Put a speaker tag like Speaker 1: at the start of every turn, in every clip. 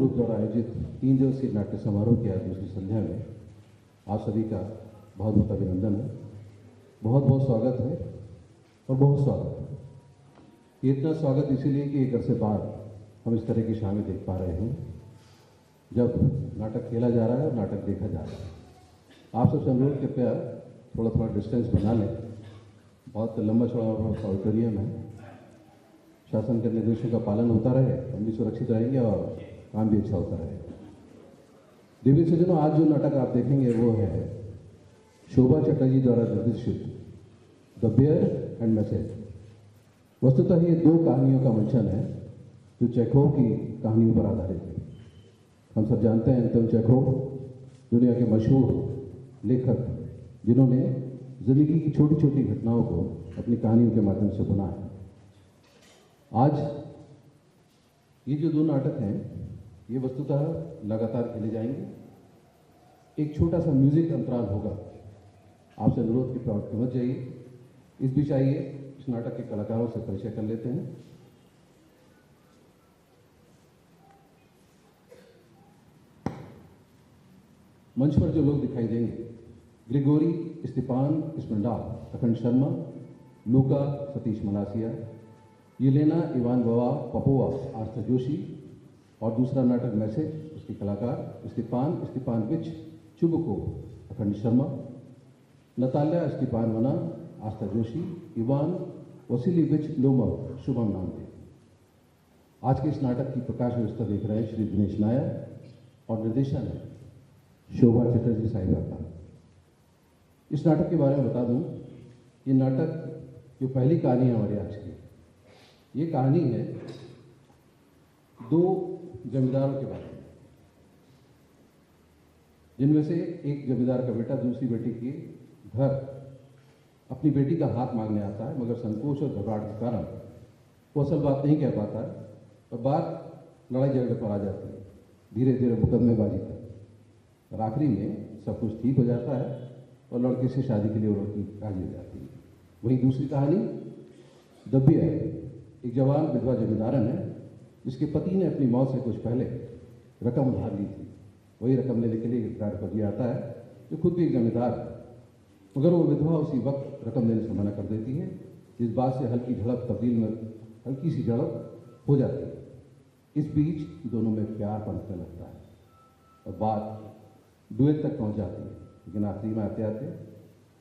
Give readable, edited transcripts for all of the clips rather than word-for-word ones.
Speaker 1: Group द्वारा आयोजित 3 दिवसीय नाट्य समारोह की आज दूसरी संध्या में आप सभी का बहुत बहुत अभिनंदन है, बहुत बहुत स्वागत है और बहुत स्वागत है। ये इतना स्वागत इसीलिए कि एक अरसे बाद हम इस तरह की शामें देख पा रहे हैं जब नाटक खेला जा रहा है और नाटक देखा जा रहा है। आप सबसे अनुरोध कृपया थोड़ा थोड़ा डिस्टेंस बना लें। बहुत लंबा चौड़ा ऑडिटोरियम है, शासन के निर्देशों का पालन होता रहे, हम भी सुरक्षित रहेंगे और काम भी अच्छा होता रहे। देवी सज्जनों, आज जो नाटक आप देखेंगे वो है शोभा चटर्जी द्वारा निर्देशित द बियर एंड मैसेज। वस्तुतः ये 2 कहानियों का मंचन है जो चेखोव की कहानियों पर आधारित है। हम सब जानते हैं एंटोन चेखोव दुनिया के मशहूर लेखक जिन्होंने जिंदगी की छोटी छोटी घटनाओं को अपनी कहानियों के माध्यम से बुना है। आज ये जो 2 नाटक हैं ये वस्तुतः लगातार खेले जाएंगे। एक छोटा सा म्यूजिक अंतराल होगा, आपसे अनुरोध की प्राप्त मत जाइए। इस बीच आइए इस नाटक के कलाकारों से परिचय कर लेते हैं। मंच पर जो लोग दिखाई देंगे, ग्रिगोरी स्टीफान स्मेंडाल अखंड शर्मा, लूका सतीश मलासिया, येलेना इवानोवा पपोवा आस्था जोशी और दूसरा नाटक मैसेज उसके कलाकार स्टीफानोविच चुबको अखंड शर्मा, नताल्या स्टीफानोवा आस्था जोशी, इवान वसीलिविच लोमव शुभम नाम है। आज के इस नाटक की प्रकाश व्यवस्था देख रहे हैं श्री दिनेश नायर और निर्देशन है शोभा चटर्जी साहिबा का। इस नाटक के बारे में बता दूं, ये नाटक जो पहली कहानी है हमारी आज की, ये कहानी है 2 जमींदारों के बारे में, जिनमें से एक जमींदार का बेटा दूसरी बेटी के घर अपनी बेटी का हाथ मांगने आता है, मगर संकोच और घबराहट के कारण वो असल बात नहीं कह पाता है और बात लड़ाई झगड़े पर आ जाती है, धीरे धीरे मुकदमेबाजी तक। और आखिरी में सब कुछ ठीक हो जाता है और लड़के से शादी के लिए वो लड़की राजी हो जाती है। वहीं दूसरी कहानी द बियर, एक जवान विधवा जमींदारन है जिसके पति ने अपनी मौत से कुछ पहले रकम उधार ली थी। वही रकम लेने के लिए एक पर आता है जो खुद भी एक जमींदार है, मगर वो विधवा उसी वक्त रकम देने से मना कर देती है, जिस बात से हल्की झड़प तब्दील में हल्की सी झड़प हो जाती है। इस बीच दोनों में प्यार पनपने लगता है और बात डुएट तक पहुंच जाती है, लेकिन आखिरी में आते आते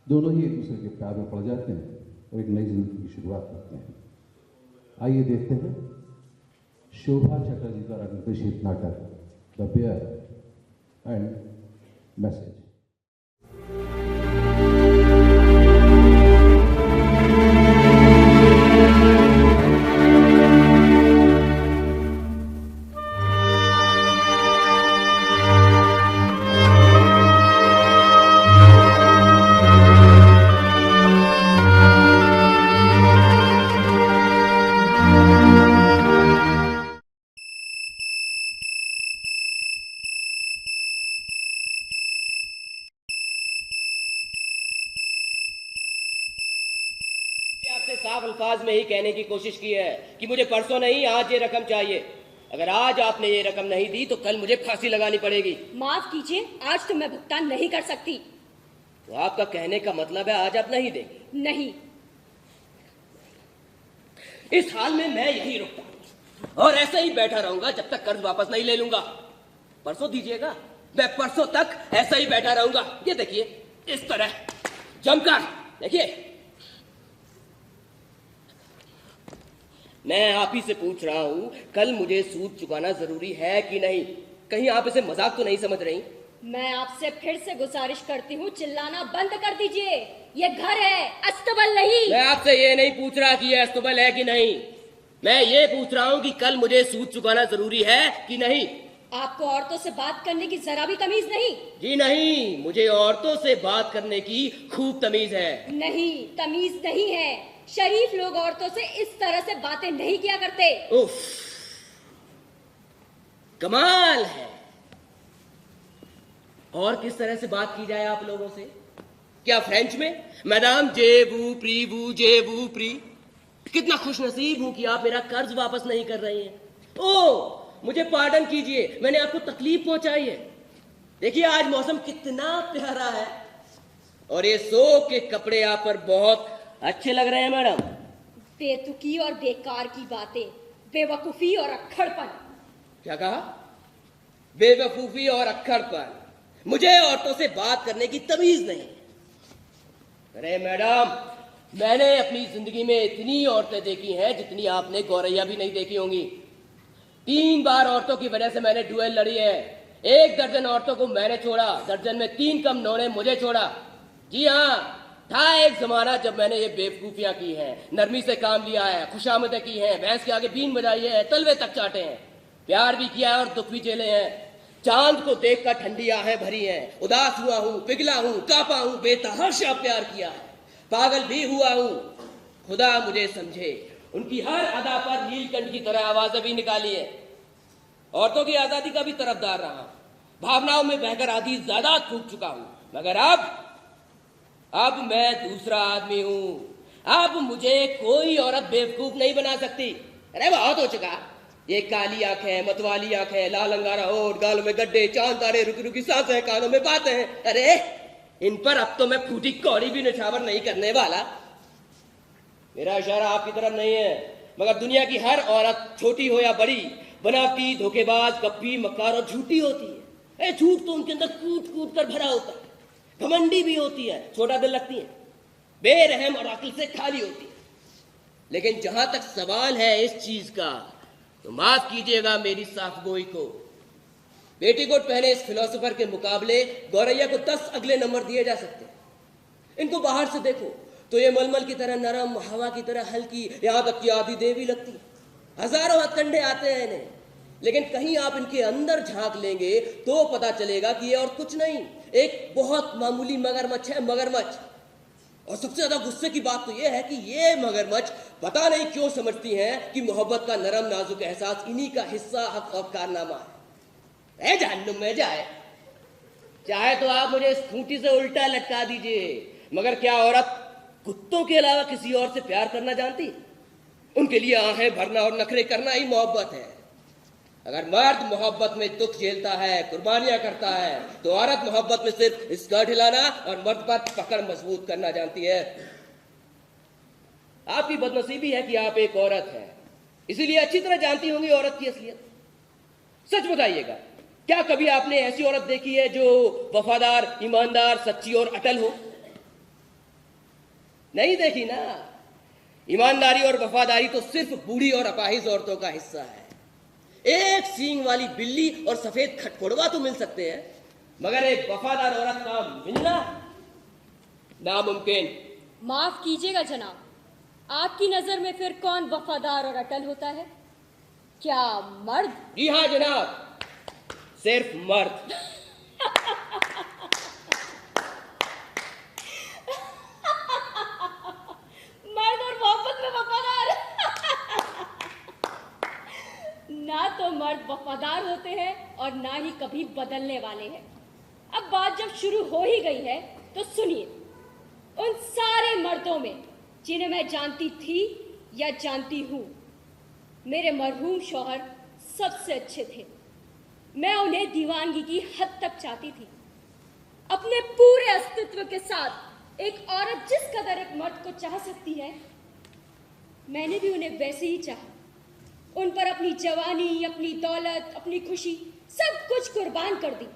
Speaker 1: दोनों ही एक दूसरे के प्यार में पड़ जाते हैं और एक नई जिंदगी की शुरुआत करते हैं। आइए देखते हैं शोभा चटर्जी द्वारा निर्देशित नाटक द बियर एंड मैसेज।
Speaker 2: आपसे साफ अल्फाज में ही कहने की कोशिश की है कि मुझे परसों नहीं आज ये रकम चाहिए। अगर आज आपने ये रकम नहीं दी तो कल मुझे फांसी लगानी पड़ेगी।
Speaker 3: माफ कीजिए, आज तो मैं भुगतान नहीं कर सकती।
Speaker 2: तो आपका कहने का मतलब है आज आप नहीं देंगे?
Speaker 3: नहीं।
Speaker 2: इस हाल में मैं यही रुकता हूं और ऐसे ही बैठा रहूंगा जब तक कर्ज वापस नहीं ले लूंगा। परसों दीजिएगा, मैं परसों तक ऐसा ही बैठा रहूंगा। ये देखिए, इस तरह जमकर देखिए। मैं आप ही से पूछ रहा हूं, कल मुझे सूद चुकाना जरूरी है कि नहीं? कहीं आप इसे मजाक तो नहीं समझ रही?
Speaker 3: मैं आपसे फिर से गुजारिश करती हूँ, चिल्लाना बंद कर दीजिए। ये घर है, अस्तबल नहीं।
Speaker 2: मैं आपसे ये नहीं पूछ रहा कि ये अस्तबल है कि नहीं, मैं ये पूछ रहा हूँ कि कल मुझे सूद चुकाना जरूरी है कि नहीं।
Speaker 3: आपको औरतों से बात करने की जरा भी तमीज नहीं?
Speaker 2: जी नहीं, मुझे औरतों से बात करने की खूब तमीज है।
Speaker 3: नहीं, तमीज नहीं है। शरीफ लोग औरतों से इस तरह से बातें नहीं किया करते।
Speaker 2: उफ, कमाल है। और किस तरह से बात की जाए आप लोगों से? क्या फ्रेंच में? मैडम जे वू प्री वू जे वू प्री। कितना खुशनसीब हूं कि आप मेरा कर्ज वापस नहीं कर रही हैं। ओ, मुझे पार्डन कीजिए, मैंने आपको तकलीफ पहुंचाई है। देखिए आज मौसम कितना प्यारा है और ये सो के कपड़े आप पर बहुत अच्छे लग रहे हैं मैडम।
Speaker 3: बेतुकी और बेकार की बातें, बेवकूफी और अक्खड़पन।
Speaker 2: क्या कहा? बेवकूफी और अक्खड़पन। मुझे औरतों से बात करने की तमीज नहीं। अरे मैडम, मैंने अपनी जिंदगी में इतनी औरतें देखी हैं जितनी आपने गौरैया भी नहीं देखी होंगी। 3 बार औरतों की वजह से मैंने डुएल लड़ी है। 1 दर्जन औरतों को मैंने छोड़ा, दर्जन में 3 कम उन्होंने मुझे छोड़ा। जी हाँ, था एक जमाना जब मैंने ये बेवकूफियां की हैं, नरमी से काम लिया है, खुशामदें की हैं, भैंस के आगे बीन बजाई है, तलवे तक चाटे हैं, प्यार भी किया है और दुख भी झेले हैं। चांद को देखकर ठंडी आहें भरी हैं, उदास हुआ हूं, पिघला हूं, कांपा हूं, बेतहाशा प्यार किया है, पागल भी हुआ हूं। खुदा मुझे समझे, उनकी हर अदा पर नीलकंठ की तरह आवाजें भी निकाली है। औरतों की आजादी का भी तरफदार रहा, भावनाओं में बहकर आधी ज्यादा फूक चुका हूं, मगर अब मैं दूसरा आदमी हूं। अब मुझे कोई औरत बेवकूफ नहीं बना सकती। अरे बहुत हो चुका। ये काली आंखें, मतवाली आंखें, लाल अंगारा होठ, गालों में गड्ढे, चांद तारे, रुकी रुकी सांसें, कानों में बातें हैं। अरे इन पर अब तो मैं फूटी कौड़ी भी निछावर नहीं करने वाला। मेरा इशारा आपकी तरफ नहीं है, मगर दुनिया की हर औरत, छोटी हो या बड़ी, बनावटी, धोखेबाज, कपटी, मक्कार और झूठी होती है। झूठ तो उनके अंदर कूट कूट कर भरा होता है, घमंडी भी होती है, छोटा दिल रखती है, बेरहम और अक्ल से खाली होती है। लेकिन जहां तक सवाल है इस चीज का, तो माफ कीजिएगा मेरी साफगोई को। पेटीकोट पहले इस फिलोसोफर के मुकाबले गौरैया को 10 अगले नंबर दिए जा सकते हैं। इनको बाहर से देखो तो ये मलमल की तरह नरम, हवा की तरह हल्की, यहां तक कि आधी देवी लगती है। हजारों हथकंडे आते हैं इन्हें, लेकिन कहीं आप इनके अंदर झांक लेंगे तो पता चलेगा कि ये और कुछ नहीं, एक बहुत मामूली मगरमच्छ है, मगरमच्छ। और सबसे ज्यादा गुस्से की बात तो यह है कि ये मगरमच्छ पता नहीं क्यों समझती हैं कि मोहब्बत का नरम नाजुक एहसास इन्हीं का हिस्सा, हक और कारनामा है। जहन्नुम में जाए, चाहे तो आप मुझे इस खूंटी से उल्टा लटका दीजिए, मगर क्या औरत कुत्तों के अलावा किसी और से प्यार करना जानती? उनके लिए आहें भरना और नखरे करना ही मोहब्बत है। अगर मर्द मोहब्बत में दुख झेलता है, कुर्बानियां करता है, तो औरत मोहब्बत में सिर्फ स्कर्ट हिलाना और मर्द पर पकड़ मजबूत करना जानती है। आपकी बदनसीबी है कि आप एक औरत हैं, इसीलिए अच्छी तरह जानती होंगी औरत की असलियत। सच बताइएगा, क्या कभी आपने ऐसी औरत देखी है जो वफादार, ईमानदार, सच्ची और अटल हो? नहीं देखी ना। ईमानदारी और वफादारी तो सिर्फ बूढ़ी और अपाहिज औरतों का हिस्सा है। एक सींग वाली बिल्ली और सफेद खटखोड़वा तो मिल सकते हैं, मगर एक वफादार औरत का मिलना नामुमकिन।
Speaker 3: माफ कीजिएगा जनाब, आपकी नजर में फिर कौन वफादार और अटल होता है? क्या मर्द?
Speaker 2: जी हाँ जनाब, सिर्फ मर्द।
Speaker 3: मर्द और मोहब्बत में वफादार। ना तो मर्द वफादार होते हैं और ना ही कभी बदलने वाले हैं। अब बात जब शुरू हो ही गई है तो सुनिए, उन सारे मर्दों में जिन्हें मैं जानती थी या जानती हूं, मेरे मरहूम शौहर सबसे अच्छे थे। मैं उन्हें दीवानगी की हद तक चाहती थी। अपने पूरे अस्तित्व के साथ एक औरत जिस कदर एक मर्द को चाह सकती है, मैंने भी उन्हें वैसे ही चाहा। उन पर अपनी जवानी, अपनी दौलत, अपनी खुशी, सब कुछ कुर्बान कर दी।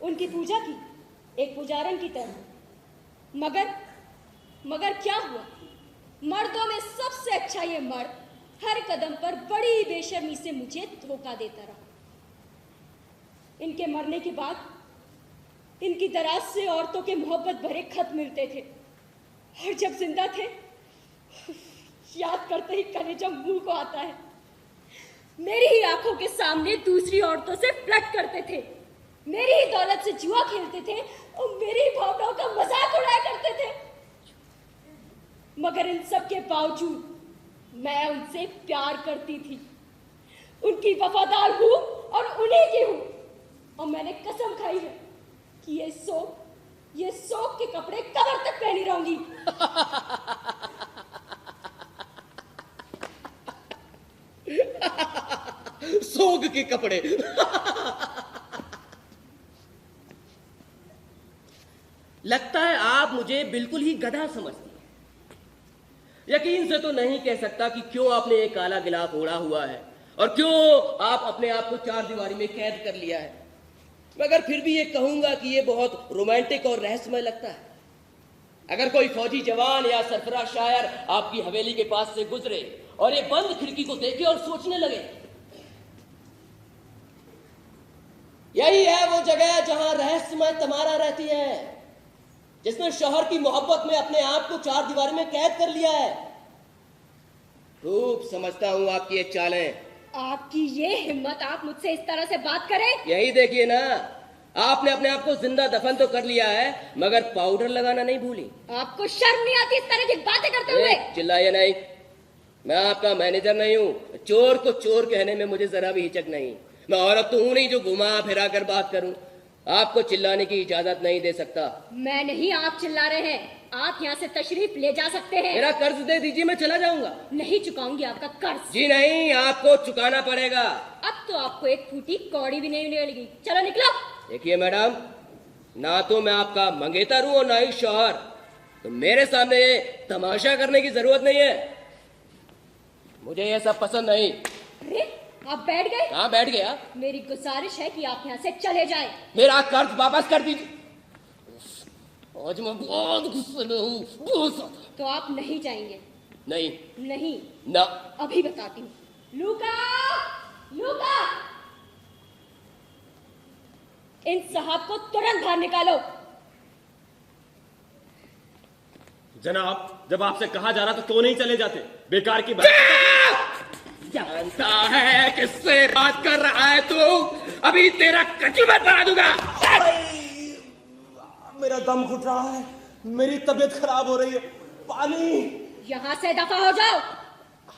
Speaker 3: उनकी पूजा की, एक पुजारन की तरह। मगर क्या हुआ? मर्दों में सबसे अच्छा ये मर्द हर कदम पर बड़ी बेशर्मी से मुझे धोखा देता रहा। इनके मरने के बाद इनकी दराज से औरतों के मोहब्बत भरे खत मिलते थे, और जब जिंदा थे याद करते ही कलेजा मुंह को आता है। मेरी ही आंखों के सामने दूसरी औरतों से फ्लर्ट करते थे, मेरी ही दौलत से जुआ खेलते थे और मेरी ही भावनाओं का मजाक उड़ाया करते थे। मगर इन सब के बावजूद मैं उनसे प्यार करती थी, उनकी वफादार हूं और उन्हीं की हूं। और मैंने कसम खाई है कि ये शौक के कपड़े कबर तक पहनी रहूंगी।
Speaker 2: शौक कपड़े। लगता है आप मुझे बिल्कुल ही गधा समझती हैं। यकीन से तो नहीं कह सकता कि क्यों आपने ये काला गिलाफ ओढ़ा हुआ है और क्यों आप अपने आप को चार दीवारी में कैद कर लिया है, मगर फिर भी ये कहूंगा कि ये बहुत रोमांटिक और रहस्यमय लगता है। अगर कोई फौजी जवान या सरफराज शायर आपकी हवेली के पास से गुजरे और ये बंद खिड़की को देखे और सोचने लगे, यही है वो जगह जहां रहस्यमय तमारा रहती है, जिसने शौहर की मोहब्बत में अपने आप को चार दीवारी में कैद कर लिया है। खूब समझता हूं आपकी ये चालें।
Speaker 3: आपकी ये हिम्मत, आप मुझसे इस तरह से बात करें?
Speaker 2: यही देखिए ना, आपने अपने आप को जिंदा दफन तो कर लिया है, मगर पाउडर लगाना नहीं भूली।
Speaker 3: आपको शर्म नहीं आती इस तरह की बातें करते हुए?
Speaker 2: चिल्लाइए नहीं, मैं आपका मैनेजर नहीं हूँ। चोर को चोर कहने में मुझे जरा भी हिचक नहीं। मैं औरत तो हूं नहीं जो घुमा फिरा कर बात करूं। आपको चिल्लाने की इजाजत नहीं दे सकता।
Speaker 3: मैं नहीं, आप चिल्ला रहे हैं। आप यहाँ से तशरीफ ले जा सकते हैं।
Speaker 2: मेरा कर्ज दे दीजिए, मैं चला जाऊंगा।
Speaker 3: नहीं चुकाऊंगी आपका कर्ज।
Speaker 2: जी नहीं, आपको चुकाना पड़ेगा।
Speaker 3: अब तो आपको एक फूटी कौड़ी भी नहीं मिलेगी। चलो निकलो।
Speaker 2: देखिए मैडम, ना तो मैं आपका मंगेतर हूं और ना ही शौहर, तो मेरे सामने ये तमाशा करने की जरूरत नहीं है। मुझे ये सब पसंद नहीं।
Speaker 3: अरे आप बैठ गए?
Speaker 2: कहाँ बैठ गया?
Speaker 3: मेरी गुजारिश है कि आप यहाँ से चले जाएं।
Speaker 2: मेरा कर्ज वापस कर दीजिए। आज मैं बहुत गुस्से में हूँ, बहुत ज्यादा।
Speaker 3: तो आप नहीं जाएंगे?
Speaker 2: नहीं।
Speaker 3: नहीं
Speaker 2: ना।
Speaker 3: अभी बताती हूँ। लूका, लूका, इन साहब को तुरंत बाहर निकालो।
Speaker 4: जनाब, जब आपसे कहा जा रहा था क्यों नहीं चले जाते? बेकार की बात।
Speaker 2: जानता है किससे बात कर रहा है तू? अभी तेरा कचूमर बना दूंगा।
Speaker 4: मेरा दम घुट रहा है, मेरी तबीयत खराब हो रही है। पानी।
Speaker 3: यहाँ से दफा हो जाओ।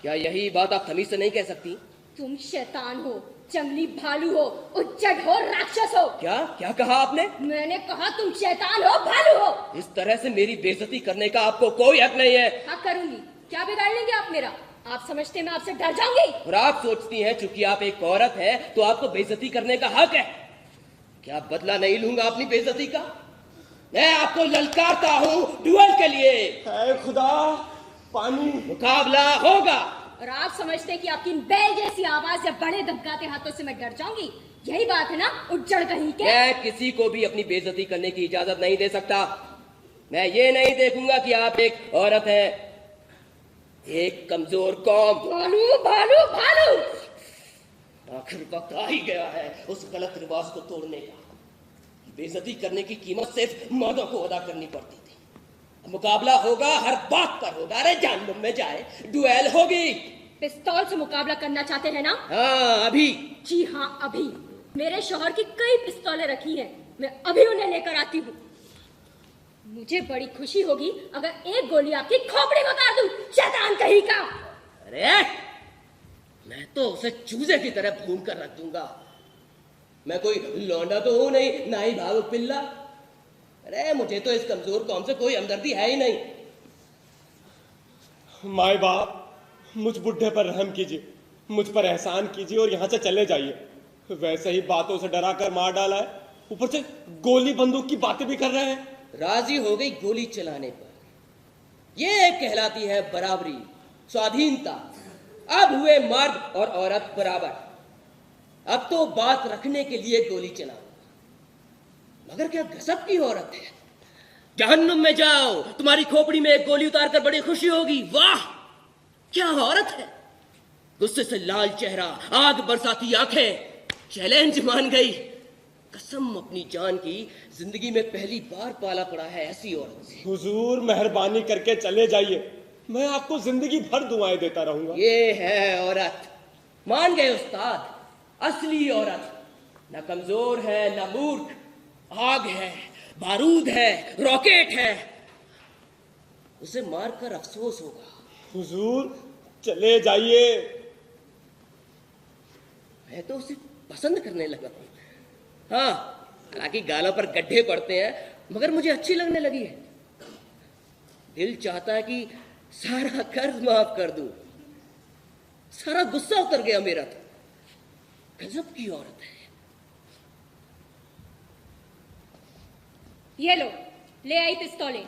Speaker 2: क्या यही बात आप तमीज से नहीं कह सकती?
Speaker 3: तुम शैतान हो, जंगली भालू हो, उच्चट हो, राक्षस हो।
Speaker 2: क्या क्या कहा आपने?
Speaker 3: मैंने कहा तुम शैतान हो, भालू हो।
Speaker 2: इस तरह से मेरी बेइज्जती करने का आपको कोई हक नहीं है।
Speaker 3: हाँ करूंगी। क्या बिगाड़ लेंगे आप मेरा? आप समझते मैं आपसे डर जाऊंगी?
Speaker 2: और आप सोचती हैं चूंकि आप एक औरत है तो आपको बेइज्जती करने का हक है। क्या बदला नहीं लूंगा अपनी बेइज्जती का? मैं आपको ललकारता हूँ ड्यूअल के लिए।
Speaker 4: है खुदा, पानी।
Speaker 2: मुकाबला होगा।
Speaker 3: और आप समझते हैं कि आपकी बैल जैसी आवाज या बड़े धमकाते हाथों से मैं डर जाऊंगी? यही बात है ना, उज्जड़ कहीं के।
Speaker 2: मैं किसी को भी अपनी बेइज्जती करने की इजाजत नहीं दे सकता। मैं ये नहीं देखूंगा कि आप एक औरत है, एक कमजोर कौम।
Speaker 3: भालू, भालू, भालू।
Speaker 2: आखिर वक्त आ ही गया है उस गलत रिवाज को तोड़ने का। बेइज्जती करने की कीमत सिर्फ मर्दों को अदा करनी पड़ती थी। मुकाबला होगा, हर बात पर होगा। अरे जहन्नुम में जाए, डुएल होगी।
Speaker 3: पिस्तौल से मुकाबला करना चाहते हैं ना?
Speaker 2: हाँ अभी।
Speaker 3: जी हाँ अभी। मेरे शौहर की कई पिस्तौलें रखी हैं, मैं अभी उन्हें लेकर आती हूँ। मुझे बड़ी खुशी होगी अगर एक गोली आपकी खोपड़ी में उतार दूं, शैतान कहीं का।
Speaker 2: अरे मैं तो उसे चूजे की तरह भून कर रख दूंगा। मैं कोई लौंडा तो हूं नहीं, ना ही भावुक पिल्ला। अरे मुझे तो इस कमजोर कौम से कोई हमदर्दी है ही नहीं।
Speaker 4: माए बाप, मुझ बुढ़े पर रहम कीजिए, मुझ पर एहसान कीजिए और यहाँ से चले जाइए। वैसे ही बातों से डरा कर मार डाला है, ऊपर से गोली बंदूक की बातें भी कर रहे हैं।
Speaker 2: राजी हो गई गोली चलाने पर। यह कहलाती है बराबरी, स्वाधीनता। अब हुए मर्द और औरत बराबर। अब तो बात रखने के लिए गोली चलाओ। मगर क्या गजब की औरत है। जहन्नुम में जाओ, तुम्हारी खोपड़ी में एक गोली उतार कर बड़ी खुशी होगी। वाह क्या औरत है। गुस्से से लाल चेहरा, आग बरसाती आंखें। चैलेंज मान गई। कसम अपनी जान की, जिंदगी में पहली बार पाला पड़ा है ऐसी औरत से।
Speaker 4: हुजूर मेहरबानी करके चले जाइए, मैं आपको जिंदगी भर दुआएं देता रहूंगा।
Speaker 2: ये है औरत। मान गए उस्ताद, असली औरत। न कमजोर है न मूर्ख। आग है, बारूद है, रॉकेट है। उसे मारकर अफसोस होगा।
Speaker 4: हुजूर चले जाइए।
Speaker 2: मैं तो उसे पसंद करने लगा हूं। हाँ, हालांकि गालों पर गड्ढे पड़ते हैं, मगर मुझे अच्छी लगने लगी है। दिल चाहता है कि सारा कर्ज माफ कर दूं। सारा गुस्सा उतर गया मेरा तो। गजब की औरत है।
Speaker 3: ये लो, ले आई पिस्तौलें।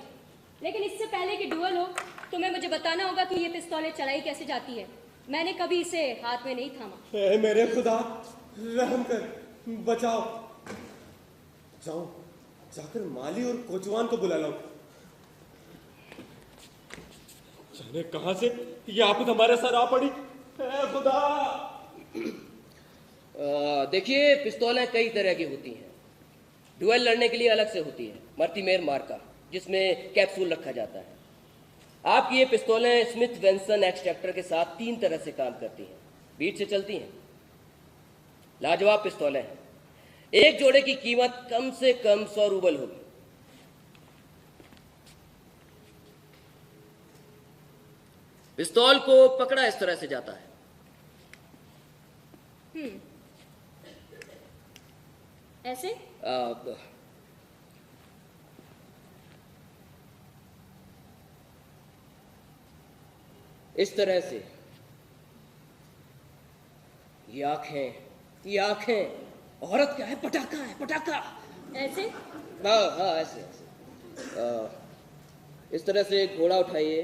Speaker 3: लेकिन इससे पहले कि डुअल हो, तुम्हें मुझे बताना होगा कि ये पिस्तौलें चलाई कैसे जाती है। मैंने कभी इसे हाथ में नहीं थामा।
Speaker 4: ए मेरे खुदा, रहम कर, बचाओ। जाओ, जाकर माली और कोचवान को बुला लाओ। जाने कहां से ये आफत हमारे सर आ पड़ी। ए खुदा।
Speaker 2: देखिए, पिस्तौलें कई तरह की होती हैं। डुएल लड़ने के लिए अलग से होती है, मर्टिमेर मार्का, जिसमें कैप्सूल रखा जाता है। आपकी ये पिस्तौलें स्मिथ वेंसन एक्सट्रैक्टर के साथ 3 तरह से काम करती हैं। बीट से चलती हैं। लाजवाब पिस्तौलें हैं। एक जोड़े की कीमत कम से कम 100 रूबल होगी। पिस्तौल को पकड़ा इस तरह से जाता है।
Speaker 3: ऐसे?
Speaker 2: इस तरह से। ये आंखें, औरत क्या है? पटाखा है, पटाखा।
Speaker 3: ऐसे?
Speaker 2: हाँ, ऐसे। इस तरह से घोड़ा उठाइए,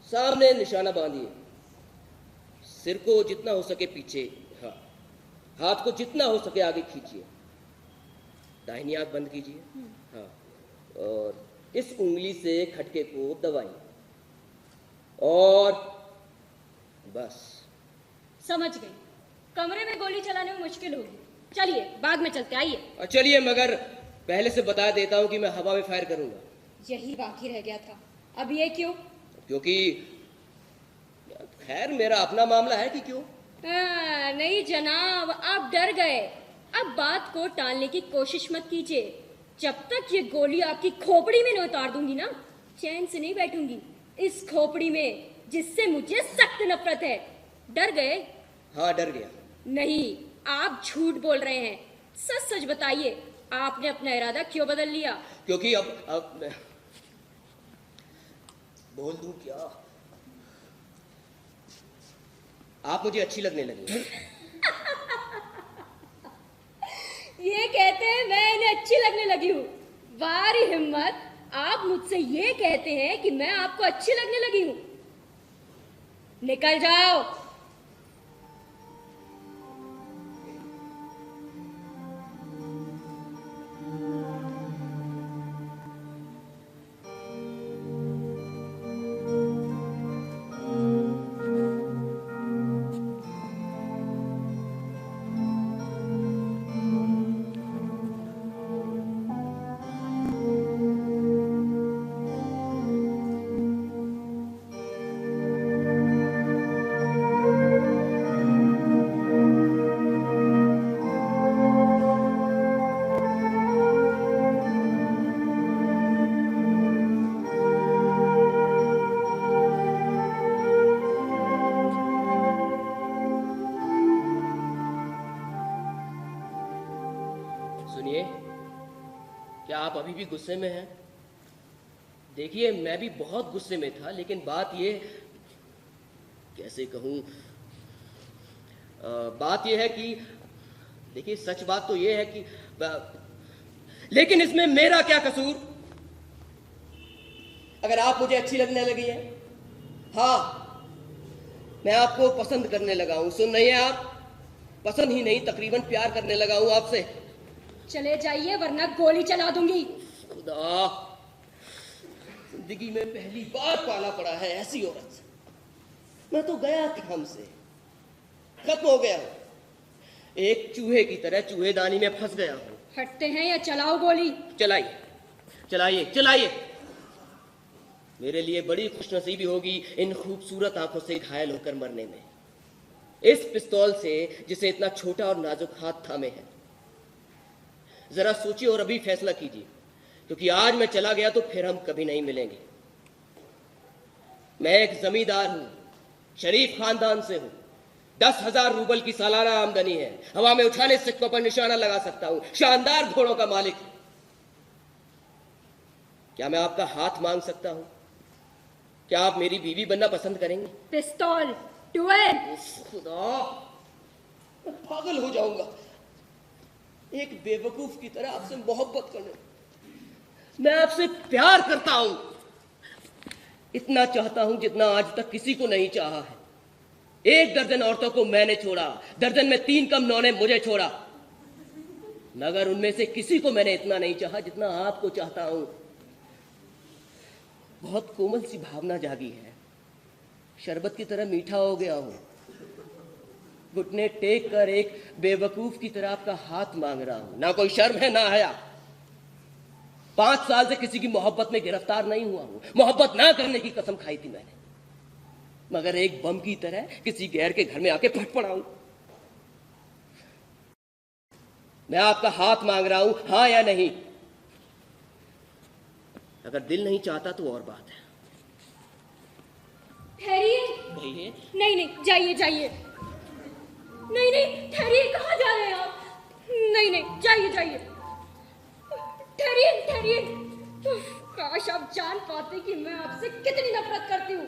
Speaker 2: सामने निशाना बांधिए, सिर को जितना हो सके पीछे, हाँ, हाथ को जितना हो सके आगे खींचिए, दाहिनी आंख बंद कीजिए, हाँ, और इस उंगली से खटके को दबाइए, और बस।
Speaker 3: समझ गई। कमरे में गोली चलाने में मुश्किल होगी। चलिए, बाद में चलते, आइए।
Speaker 2: चलिए, मगर पहले से बता देता हूं कि मैं हवा में फायर करूंगा।
Speaker 3: यही बाकी रह गया था। अब ये क्यों?
Speaker 2: क्योंकि खैर मेरा अपना मामला है कि क्यों।
Speaker 3: नहीं जनाब, आप डर गए। अब बात को टालने की कोशिश मत कीजिए। जब तक ये गोली आपकी खोपड़ी में न उतार दूंगी ना, चैन से नहीं बैठूंगी। इस खोपड़ी में, जिससे मुझे सख्त नफरत है। डर गए?
Speaker 2: हाँ, डर गया।
Speaker 3: नहीं, आप झूठ बोल रहे हैं। सच सच बताइए, आपने अपना इरादा क्यों बदल लिया?
Speaker 2: क्योंकि अब मैं बोल दूं क्या? आप मुझे अच्छी लगने लगी।
Speaker 3: ये कहते हैं मैं इन्हें अच्छी लगने लगी हूँ। वारी हिम्मत, आप मुझसे ये कहते हैं कि मैं आपको अच्छी लगने लगी हूँ। निकल जाओ।
Speaker 2: सुनिए, क्या आप अभी भी गुस्से में हैं? देखिए, मैं भी बहुत गुस्से में था, लेकिन बात ये, कैसे कहूं, बात ये है कि, देखिए, सच बात तो ये है कि, लेकिन इसमें मेरा क्या कसूर? अगर आप मुझे अच्छी लगने लगी हैं, हाँ, मैं आपको पसंद करने लगा हूं। सुन रही हैं आप? पसंद ही नहीं, तकरीबन प्यार करने लगा हूं आपसे।
Speaker 3: चले जाइए, वरना गोली चला दूंगी।
Speaker 2: खुदा, जिंदगी में पहली बार पाला पड़ा है ऐसी औरत से। मैं तो गया काम से, खत्म हो गया हूं। एक चूहे की तरह चूहेदानी में फंस गया हूं।
Speaker 3: हटते हैं या चलाओ गोली?
Speaker 2: चलाइए, चलाइए, चलाइए। मेरे लिए बड़ी खुशनसीबी होगी इन खूबसूरत आंखों से घायल होकर मरने में, इस पिस्तौल से जिसे इतना छोटा और नाजुक हाथ थामे है। जरा सोचिए और अभी फैसला कीजिए, क्योंकि आज मैं चला गया तो फिर हम कभी नहीं मिलेंगे। मैं एक जमींदार हूं, शरीफ खानदान से हूं। 10,000 रूबल की सालाना आमदनी है। हवा में उठाने सिक्कों पर निशाना लगा सकता हूं। शानदार घोड़ों का मालिक। क्या मैं आपका हाथ मांग सकता हूं? क्या आप मेरी बीवी बनना पसंद करेंगे?
Speaker 3: पिस्तौल, डुएल।
Speaker 2: खुदा, मैं पागल हो जाऊंगा एक बेवकूफ की तरह आपसे मोहब्बत करने। मैं आपसे प्यार करता हूं, इतना चाहता हूं जितना आज तक किसी को नहीं चाहा है। 1 दर्जन औरतों को मैंने छोड़ा, दर्जन में 3 कम 9 ने मुझे छोड़ा, मगर उनमें से किसी को मैंने इतना नहीं चाहा जितना आपको चाहता हूं। बहुत कोमल सी भावना जागी है, शरबत की तरह मीठा हो गया हूं। घुटने टेक कर एक बेवकूफ की तरह आपका हाथ मांग रहा हूं। ना कोई शर्म है ना हया। 5 साल से किसी की मोहब्बत में गिरफ्तार नहीं हुआ हूं। मोहब्बत ना करने की कसम खाई थी मैंने, मगर एक बम की तरह किसी गैर के घर में आके फट पड़ा हूं। मैं आपका हाथ मांग रहा हूं, हां या नहीं। अगर दिल नहीं चाहता तो और बात है।
Speaker 3: ठहरिए।
Speaker 2: कहिए।
Speaker 3: नहीं नहीं, जाइए जाइए। नहीं नहीं, ठहरिए, कहाँ जा रहे हैं आप? नहीं नहीं, जाइए जाइए। ठहरिए ठहरिए। काश आप जान पाते कि मैं आपसे कितनी नफरत करती हूँ।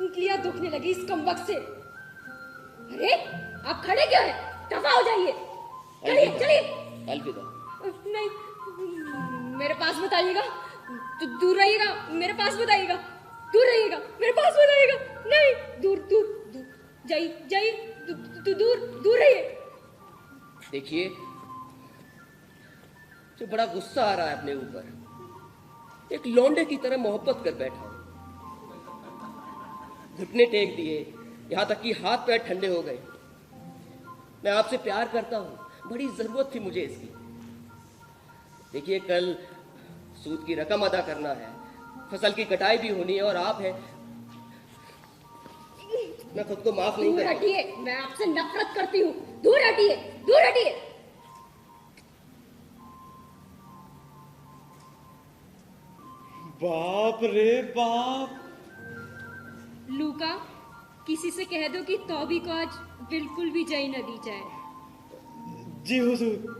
Speaker 3: उंगलियां दुखने लगी इस कमबख्त से। अरे आप खड़े क्यों हैं? दफा हो जाइए। चलिए चलिए।
Speaker 2: अलविदा।
Speaker 3: नहीं, मेरे पास मत आइएगा, तो दूर रहिएगा। मेरे पास मत आइएगा, दूर रहिएगा। मेरे पास मत आइएगा। नहीं, दूर दूर दूर जाइए जाइए। दूर दूर रहिए।
Speaker 2: देखिए, मुझे बड़ा गुस्सा आ रहा है अपने ऊपर। एक लौंडे की तरह मोहब्बत कर बैठा हूं, घुटने टेक दिए, यहां तक कि हाथ पैर ठंडे हो गए। मैं आपसे प्यार करता हूं, बड़ी जरूरत थी मुझे इसकी। देखिए, कल सूद की रकम अदा करना है, फसल की कटाई भी होनी है, और आप हैं। मैं खुद को माफ नहीं
Speaker 3: दूर
Speaker 2: कर।
Speaker 3: हटिए, मैं आपसे नफरत करती हूँ। दूर हटिए, दूर हटिए।
Speaker 4: बाप रे बाप।
Speaker 3: लूका, किसी से कह दो कि तौबी को आज बिल्कुल भी जई न दी जाए।
Speaker 4: जी हुजूर।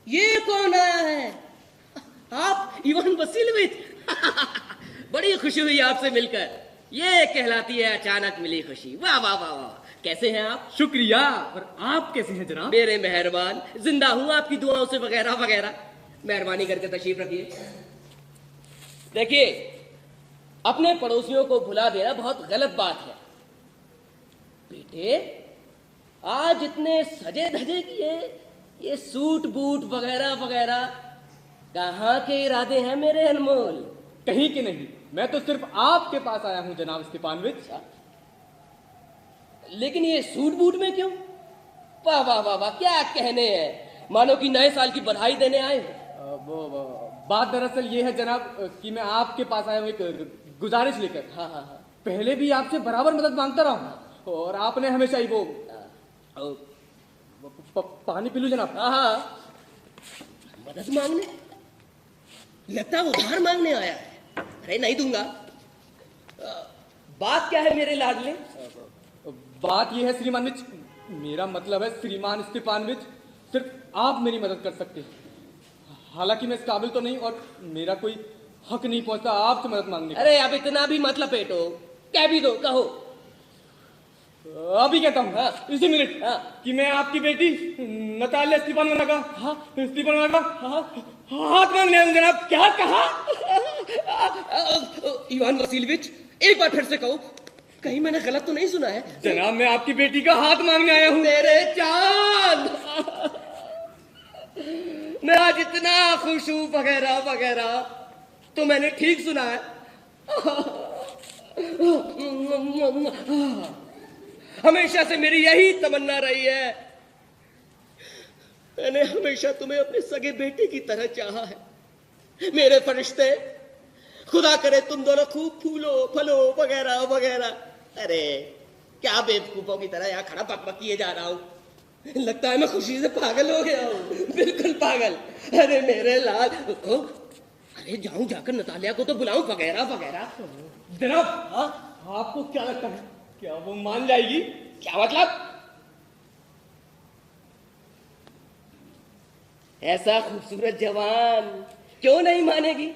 Speaker 2: ये कौन आया है? आप इवान वसीलविच? बड़ी खुशी हुई आपसे मिलकर। ये कहलाती है अचानक मिली खुशी। वाह वाह वाह वाह। कैसे हैं आप?
Speaker 5: शुक्रिया। और आप कैसे हैं जनाब?
Speaker 2: मेरे मेहरबान, जिंदा हूं आपकी दुआओं से वगैरह वगैरह। मेहरबानी करके तशरीफ रखिए। देखिए, अपने पड़ोसियों को भुला देना बहुत गलत बात है। बेटे, आज इतने सजे धजे किए, ये सूट बूट वगैरह वगैरह, कहाँ के इरादे हैं मेरे अनमोल?
Speaker 5: कहीं के नहीं, मैं तो सिर्फ आपके पास आया हूं जनाब स्टीफानोविच।
Speaker 2: लेकिन ये सूट बूट में क्यों? वाह वाह वाह वाह, क्या कहने हैं, मानो कि नए साल की बधाई देने आए हो।
Speaker 5: बात दरअसल ये है जनाब कि मैं आपके पास आया हूँ एक गुजारिश लेकर।
Speaker 2: हाँ हाँ हाँ।
Speaker 5: पहले भी आपसे बराबर मदद मांगता रहा हूँ और आपने हमेशा ही वो पानी पी लूं जनाब।
Speaker 2: हाँ हाँ, मदद मांगने? लगता है उधार मांगने आया है। अरे नहीं दूंगा। बात क्या है मेरे लाडले?
Speaker 5: बात यह है श्रीमानविच, मेरा मतलब है श्रीमान स्टीफानोविच, सिर्फ आप मेरी मदद कर सकते हैं। हालांकि मैं इस काबिल तो नहीं और मेरा कोई हक नहीं पहुंचता आपसे मदद मांगने का।
Speaker 2: अरे अब इतना भी मत लपेटो, कह भी दो, कहो।
Speaker 5: अभी कहता हूँ।
Speaker 2: हाँ।
Speaker 5: इसी मिनट।
Speaker 2: हाँ।
Speaker 5: कि मैं आपकी बेटी नतालिया स्टीफानोवा का हाथ मांगने आया हूं जनाब। क्या कहा?
Speaker 2: इवान वसीलविच, एक बार फिर से कहो, कहीं मैंने गलत तो नहीं सुना है?
Speaker 5: जनाब मैं आपकी बेटी का हाथ मांगने आया हूँ।
Speaker 2: तेरे चांद, मैं आज इतना खुश हूं वगैरह वगैरह, तो मैंने ठीक सुना है? हमेशा से मेरी यही तमन्ना रही है। मैंने हमेशा तुम्हें अपने सगे बेटे की तरह चाहा है। मेरे फरिश्ते, खुदा करे तुम दोनों खूब फूलो फलो वगैरह वगैरह। अरे क्या बेवकूफों की तरह यहाँ खड़ा बक किए जा रहा हूं। लगता है मैं खुशी से पागल हो गया हूँ, बिल्कुल पागल। अरे मेरे लाल, अरे जाऊं जाकर नतालिया को तो बुलाऊं वगैरह वगैरह।
Speaker 5: जनाब
Speaker 2: हाँ?
Speaker 5: आपको क्या लगता है, क्या वो मान जाएगी?
Speaker 2: क्या मतलब? ऐसा खूबसूरत जवान क्यों नहीं मानेगी?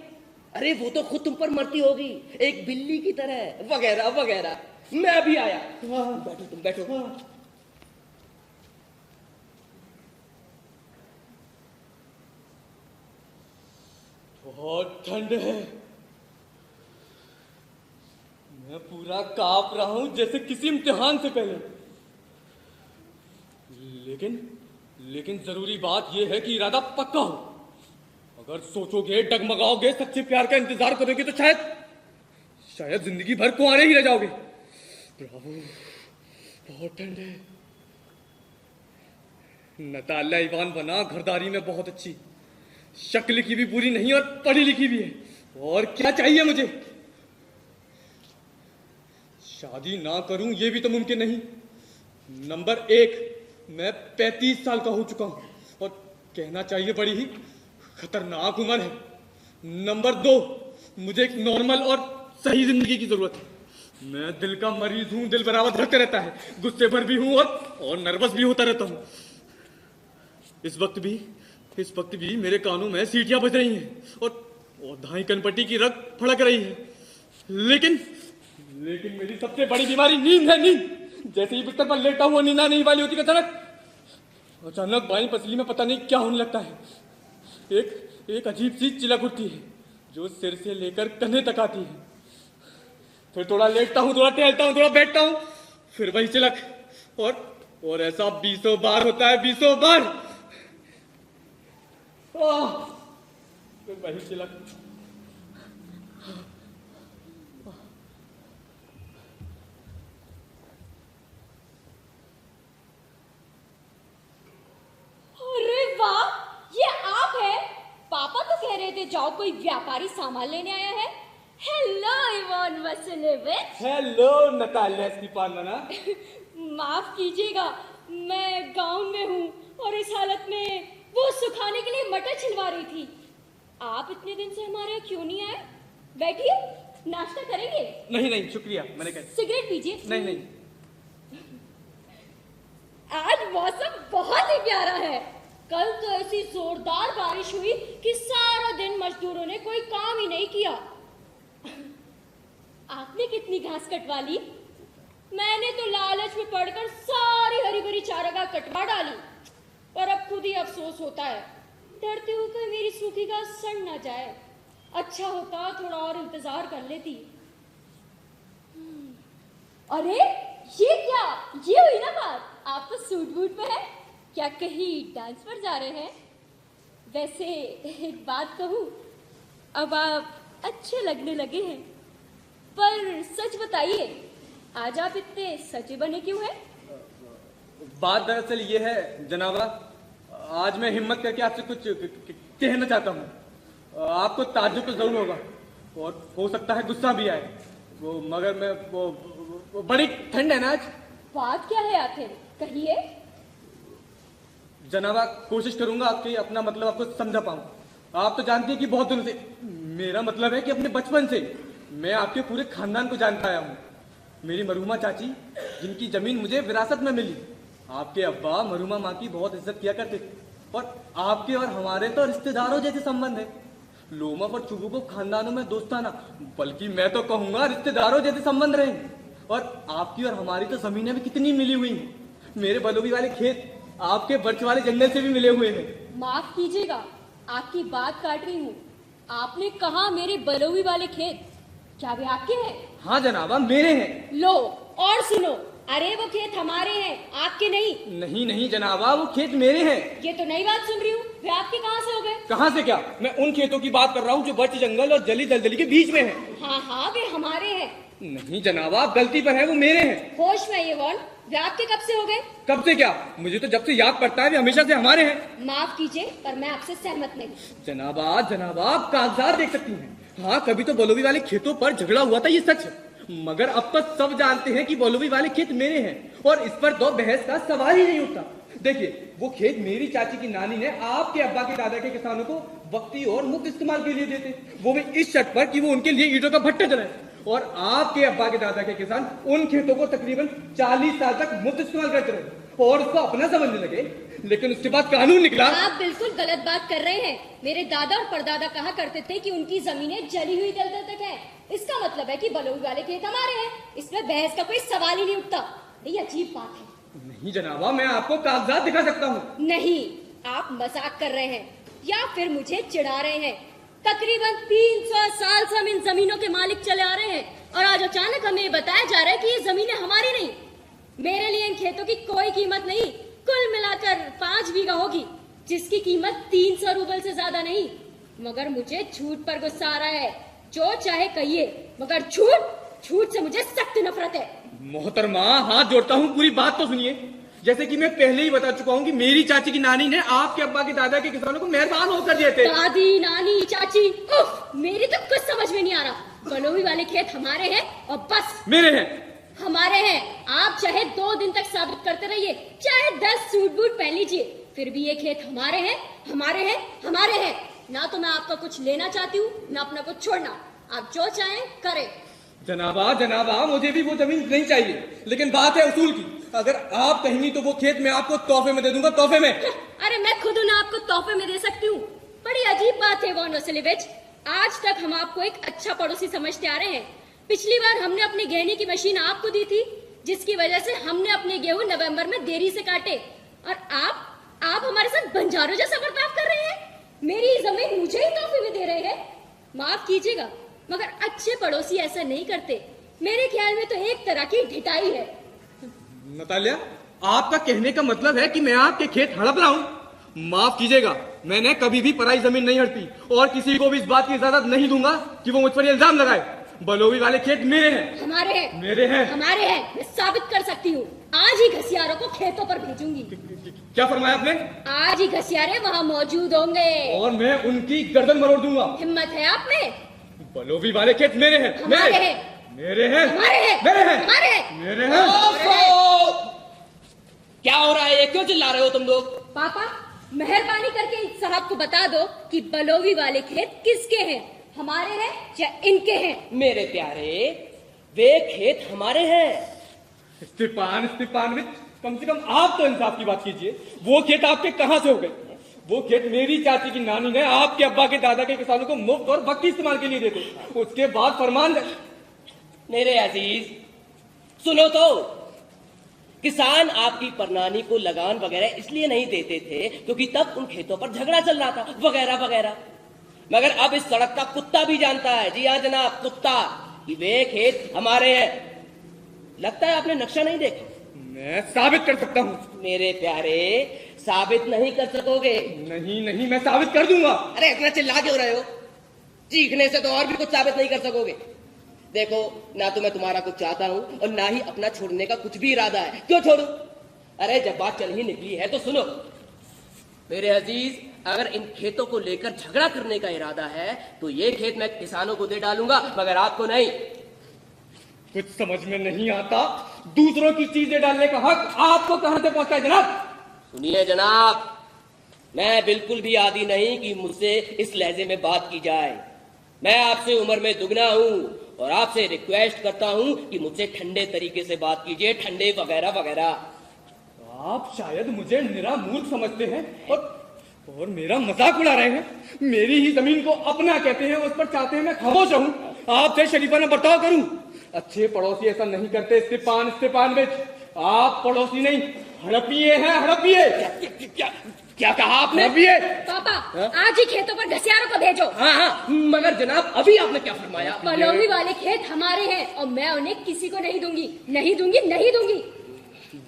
Speaker 2: अरे वो तो खुद तुम पर मरती होगी, एक बिल्ली की तरह वगैरह वगैरह। मैं अभी आया। बैठो तुम, बैठो।
Speaker 5: बहुत ठंड है, मैं पूरा कांप रहा हूं जैसे किसी इम्तिहान से पहले। लेकिन जरूरी बात यह है कि इरादा पक्का हो। अगर सोचोगे, डगमगाओगे, सच्चे प्यार का इंतजार करोगे तो शायद जिंदगी भर कुंवारे ही रह जाओगे। ब्रावो, बहुत ठंड है। नतालिया इवान बना घरदारी में बहुत अच्छी, शक्ल की भी बुरी नहीं और पढ़ी लिखी भी है। और क्या चाहिए मुझे? शादी ना करूं ये भी तो मुमकिन नहीं। नंबर 1, मैं 35 साल का हो चुका हूं और कहना चाहिए बड़ी ही खतरनाक उम्र है। नंबर 2, मुझे एक नॉर्मल और सही जिंदगी की जरूरत है। मैं दिल का मरीज हूं, दिल बराबर धड़कता रहता है, गुस्से पर भी हूं और नर्वस भी होता रहता हूं। इस वक्त भी मेरे कानों में सीटियां बज रही हैं और दाई कनपट्टी की रग फड़क रही है। लेकिन मेरी सबसे बड़ी बीमारी नींद है। नींद जैसे ही बिस्तर पर लेटा हुआ नींद नहीं वाली होती, अचानक बाईं पसली में पता नहीं क्या होने लगता है। एक अजीब सी चिलक उठती है जो सिर से लेकर कंधे तक आती है। फिर थोड़ा लेटता हूँ, थोड़ा टहलता हूँ, थोड़ा बैठता हूँ, फिर वही चिलक और ऐसा 20 बार होता है, 20 बार। फिर वही चिलक।
Speaker 3: अरे वाह, ये आप है? पापा तो कह रहे थे जाओ कोई व्यापारी सामान लेने आया है। Hello Ivan Vasilevich.
Speaker 5: Hello Natalia Stepanovna.
Speaker 3: माफ कीजिएगा, मैं गाउन में हूँ और इस हालत में वो सुखाने के लिए मटर छिलवा रही थी। आप इतने दिन से हमारे यहाँ क्यों नहीं आए? बैठिए, नाश्ता करेंगे?
Speaker 5: नहीं शुक्रिया, मैंने कहा।
Speaker 3: सिगरेट पीजिए।
Speaker 5: नहीं।
Speaker 3: आज मौसम बहुत ही प्यारा है। कल तो ऐसी जोरदार बारिश हुई कि सारा दिन मजदूरों ने कोई काम ही नहीं किया। आपने कितनी घास कटवा ली? मैंने तो लालच में पड़कर सारी हरी भरी चारागाह कटवा डाली, पर अब खुद ही अफसोस होता है। डरती हूँ कि मेरी सूखी घास सड़ ना जाए। अच्छा होता थोड़ा और इंतजार कर लेती। अरे ये क्या, ये हुई ना बात। आप तो सूट बूट में है, क्या कहीं डांस पर जा रहे हैं? वैसे एक बात कहूँ, अब आप अच्छे लगने लगे हैं, पर सच बताइए, आज आप इतने सचे बने क्यों हैं?
Speaker 5: बात दरअसल ये है जनाबा, आज मैं हिम्मत करके आपसे कुछ कहना चाहता हूँ। आपको ताज्जुब तो जरूर होगा और हो सकता है गुस्सा भी आए, मगर मैं वो बड़ी ठंड है ना आज।
Speaker 3: बात क्या है आखिर, कहिए।
Speaker 5: जनाबा कोशिश करूंगा आपके अपना मतलब आपको समझा पाऊं। आप तो जानती हैं कि बहुत दिनों से, मेरा मतलब है कि अपने बचपन से मैं आपके पूरे खानदान को जानता आया हूँ। मेरी मरहुमा चाची, जिनकी जमीन मुझे विरासत में मिली, आपके अब्बा मरहुमा माँ की बहुत इज्जत किया करते थे, और आपके और हमारे तो रिश्तेदारों जैसे संबंध है। लोमफ और चुबुको खानदानों में दोस्ताना, बल्कि मैं तो कहूंगा रिश्तेदारों जैसे संबंध रहे। और आपकी और हमारी तो जमीनें भी कितनी मिली हुई हैं। मेरे बलूबी वाले खेत आपके बर्च वाले जंगल से भी मिले हुए हैं।
Speaker 3: माफ कीजिएगा, आपकी बात काट रही हूँ। आपने कहा मेरे बलौवी वाले खेत, क्या वे आपके हैं?
Speaker 5: हाँ जनाबा, मेरे हैं।
Speaker 3: लो और सुनो, अरे वो खेत हमारे हैं, आपके नहीं।
Speaker 5: नहीं नहीं जनाबा, वो खेत मेरे हैं।
Speaker 3: ये तो नई बात सुन रही हूँ। वे आपके कहाँ से हो गए?
Speaker 5: कहाँ से क्या, मैं उन खेतों की बात कर रहा हूँ जो बर्च जंगल और जली दलदली के बीच में है।
Speaker 3: हाँ हाँ, वे हमारे हैं।
Speaker 5: नहीं जनाबा, आप गलती पर है, वो मेरे हैं।
Speaker 3: होश में ये वॉन, वे आपके कब से हो गए?
Speaker 5: कब से क्या, मुझे तो जब से याद पड़ता है वे हमेशा से हमारे हैं।
Speaker 3: माफ कीजिए, पर मैं आपसे सहमत नहीं।
Speaker 5: जनाबा जनाबा, आप कागजात देख सकती हैं। हाँ, कभी तो बलूबी वाले खेतों पर झगड़ा हुआ था, ये सच है, मगर अब तो सब जानते हैं कि बलूबी वाले खेत मेरे हैं, और इस पर तो बहस का सवाल ही नहीं उठता। देखिए, वो खेत मेरी चाची की नानी ने आपके अब्बा के दादा के किसानों को वक्ती और मुफ्त इस्तेमाल के लिए देते, वो भी इस शर्त पर कि वो उनके लिए ईंटों का भट्टा जलाए। और आपके अब्बा के दादा के किसान उन खेतों को तकरीबन 40 साल तक मुफ्त इस्तेमाल करते रहे और उसको अपना समझने लगे। लेकिन उसके बाद कानून निकला।
Speaker 3: आप बिल्कुल गलत बात कर रहे हैं। मेरे दादा और परदादा कहा करते थे कि उनकी जमीनें जली हुई दलदल तक है। इसका मतलब है कि बलौवी वाले खेत हमारे हैं। इसमें बहस का कोई सवाल ही नहीं उठता। ये अजीब बात है।
Speaker 5: नहीं जनाबा, मैं आपको कागजात दिखा सकता हूँ।
Speaker 3: नहीं, आप मजाक कर रहे हैं या फिर मुझे चिढ़ा रहे हैं। तकरीबन 300 साल से हम इन जमीनों के मालिक चले आ रहे हैं, और आज अचानक हमें बताया जा रहा है कि ये जमीनें हमारी नहीं। मेरे लिए इन खेतों की कोई कीमत नहीं, कुल मिलाकर 5 बीघा होगी, जिसकी कीमत 300 रूबल से ज्यादा नहीं। मगर मुझे झूठ पर गुस्सा आ रहा है। जो चाहे कहिए, मगर झूठ से मुझे सख्त नफरत है।
Speaker 5: मोहतरमा, हाथ जोड़ता हूँ, पूरी बात तो सुनिए। जैसे कि मैं पहले ही बता चुका हूँ कि मेरी चाची की नानी ने आपके अब्बा के दादा के किसानों को मेहरबान होकर दिए थे।
Speaker 3: दादी, नानी, चाची, उफ, मेरी तो कुछ समझ में नहीं आ रहा। बलौवी वाले खेत हमारे हैं और बस।
Speaker 5: मेरे हैं।
Speaker 3: हमारे हैं। आप चाहे 2 दिन तक साबित करते रहिए, चाहे 10 सूट बूट पहन लीजिए, फिर भी ये खेत हमारे हैं, हमारे हैं, हमारे हैं। ना तो मैं आपका कुछ लेना चाहती हूँ, ना अपना कुछ छोड़ना। आप जो चाहें करें।
Speaker 5: जनाबा, मुझे भी वो जमीन नहीं चाहिए, लेकिन बात है उसूल की। अगर आप कहेंगी तो वो खेत मैं आपको तोहफे में दे दूंगा, तोहफे में।
Speaker 3: अरे मैं खुद उन्हें आपको तोहफे में दे सकती हूँ। बड़ी अजीब बात है वॉन वसीलेविच, आज तक हम आपको एक अच्छा पड़ोसी समझते आ रहे हैं। पिछली बार हमने अपनी गेहूं की मशीन आपको दी थी, जिसकी वजह से हमने अपने गेहूं नवंबर में देरी से काटे, और आप हमारे साथ बंजारों जैसा बर्ताव कर रहे हैं। मेरी जमीन मुझे ही तोहफे में दे रहे हैं। माफ कीजिएगा, मगर अच्छे पड़ोसी ऐसा नहीं करते। मेरे ख्याल में तो एक तरह की ढिठाई है।
Speaker 5: नतालिया, आपका कहने का मतलब है कि मैं आपके खेत हड़प रहा हूँ? माफ कीजिएगा, मैंने कभी भी पराई जमीन नहीं हड़पी, और किसी को भी इस बात की इजाजत नहीं दूंगा कि वो मुझ पर इल्जाम लगाए। बलौवी वाले खेत मेरे हैं।
Speaker 3: हमारे हैं।
Speaker 5: मेरे हैं।
Speaker 3: हमारे हैं। मैं साबित कर सकती हूँ। आज ही घसियारों को खेतों पर भेजूंगी।
Speaker 5: क्या फरमाया आपने?
Speaker 3: आज ही घसियारे वहाँ मौजूद होंगे,
Speaker 5: और मैं उनकी गर्दन मरोड़ दूंगा।
Speaker 3: हिम्मत है आप में?
Speaker 5: बलौवी वाले खेत मेरे हैं।
Speaker 3: हमारे हैं।
Speaker 5: मेरे हैं।
Speaker 3: हमारे हैं।
Speaker 5: मेरे हैं।
Speaker 3: हमारे हैं।
Speaker 5: मेरे हैं।
Speaker 2: क्या हो रहा है? ये क्यों चिल्ला रहे हो तुम लोग?
Speaker 3: पापा, मेहरबानी करके इन साहब को बता दो कि बलौवी वाले खेत किसके हैं, हमारे हैं या इनके हैं।
Speaker 2: मेरे प्यारे, वे खेत हमारे हैं।
Speaker 5: स्टीफानोविच, कम से कम आप तो इंसाफ की बात कीजिए। वो खेत आपके कहाँ से हो गए? वो खेत मेरी चाची की नानी ने आपके अब्बा के दादा के किसानों को मुफ्त और वक्ती इस्तेमाल के लिए देते। उसके बाद फरमान
Speaker 2: मेरे अजीज सुनो तो, किसान आपकी परनानी को लगान वगैरह इसलिए नहीं देते थे क्योंकि तब उन खेतों पर झगड़ा चल रहा था वगैरह वगैरह। मगर अब इस सड़क का कुत्ता भी जानता है, जी हाँ जनाब, कुत्ता, कि वे खेत हमारे हैं। लगता है आपने नक्शा नहीं देखा।
Speaker 5: मैं साबित कर सकता हूँ।
Speaker 2: मेरे प्यारे, साबित नहीं कर सकोगे।
Speaker 5: नहीं नहीं, मैं साबित कर दूंगा।
Speaker 2: अरे इतना चिल्ला क्यों रहे हो? चीखने से तो और भी कुछ साबित नहीं कर सकोगे। देखो, ना तो मैं तुम्हारा कुछ चाहता हूं और ना ही अपना छोड़ने का कुछ भी इरादा है। क्यों छोड़ू? अरे जब बात चल ही निकली है तो सुनो मेरे अजीज, अगर इन खेतों को लेकर झगड़ा करने का इरादा है तो ये खेत मैं किसानों को दे डालूंगा, मगर आपको नहीं।
Speaker 5: कुछ समझ में नहीं आता, दूसरों की चीजें डालने का हक आपको कहां से पहुंचा है जनाब?
Speaker 2: सुनिए जनाब, मैं बिल्कुल भी आदी नहीं कि मुझसे इस लहजे में बात की जाए। मैं आपसे उम्र में दुगना हूं और आपसे रिक्वेस्ट करता हूं कि मुझसे ठंडे तरीके से बात कीजिए, ठंडे वगैरह वगैरह।
Speaker 5: आप शायद मुझे निरा मूर्ख समझते हैं और मेरा मजाक उड़ा रहे हैं। मेरी ही जमीन को अपना कहते हैं, उस पर चाहते हैं मैं खामोश रहूं, आपसे शरीफाना बर्ताव करूं। अच्छे पड़ोसी ऐसा नहीं करते स्टेपान बेच। आप पड़ोसी नहीं, हड़पिए हैं, हड़पिए।
Speaker 2: क्या कहा आपने?
Speaker 5: हड़पिए।
Speaker 3: पापा, आज ही खेतों पर घसियारों को भेजो।
Speaker 2: हाँ, मगर जनाब अभी आपने क्या फरमाया?
Speaker 3: पलोवी वाले खेत हमारे हैं और मैं उन्हें किसी को नहीं दूंगी, नहीं दूंगी, नहीं दूंगी।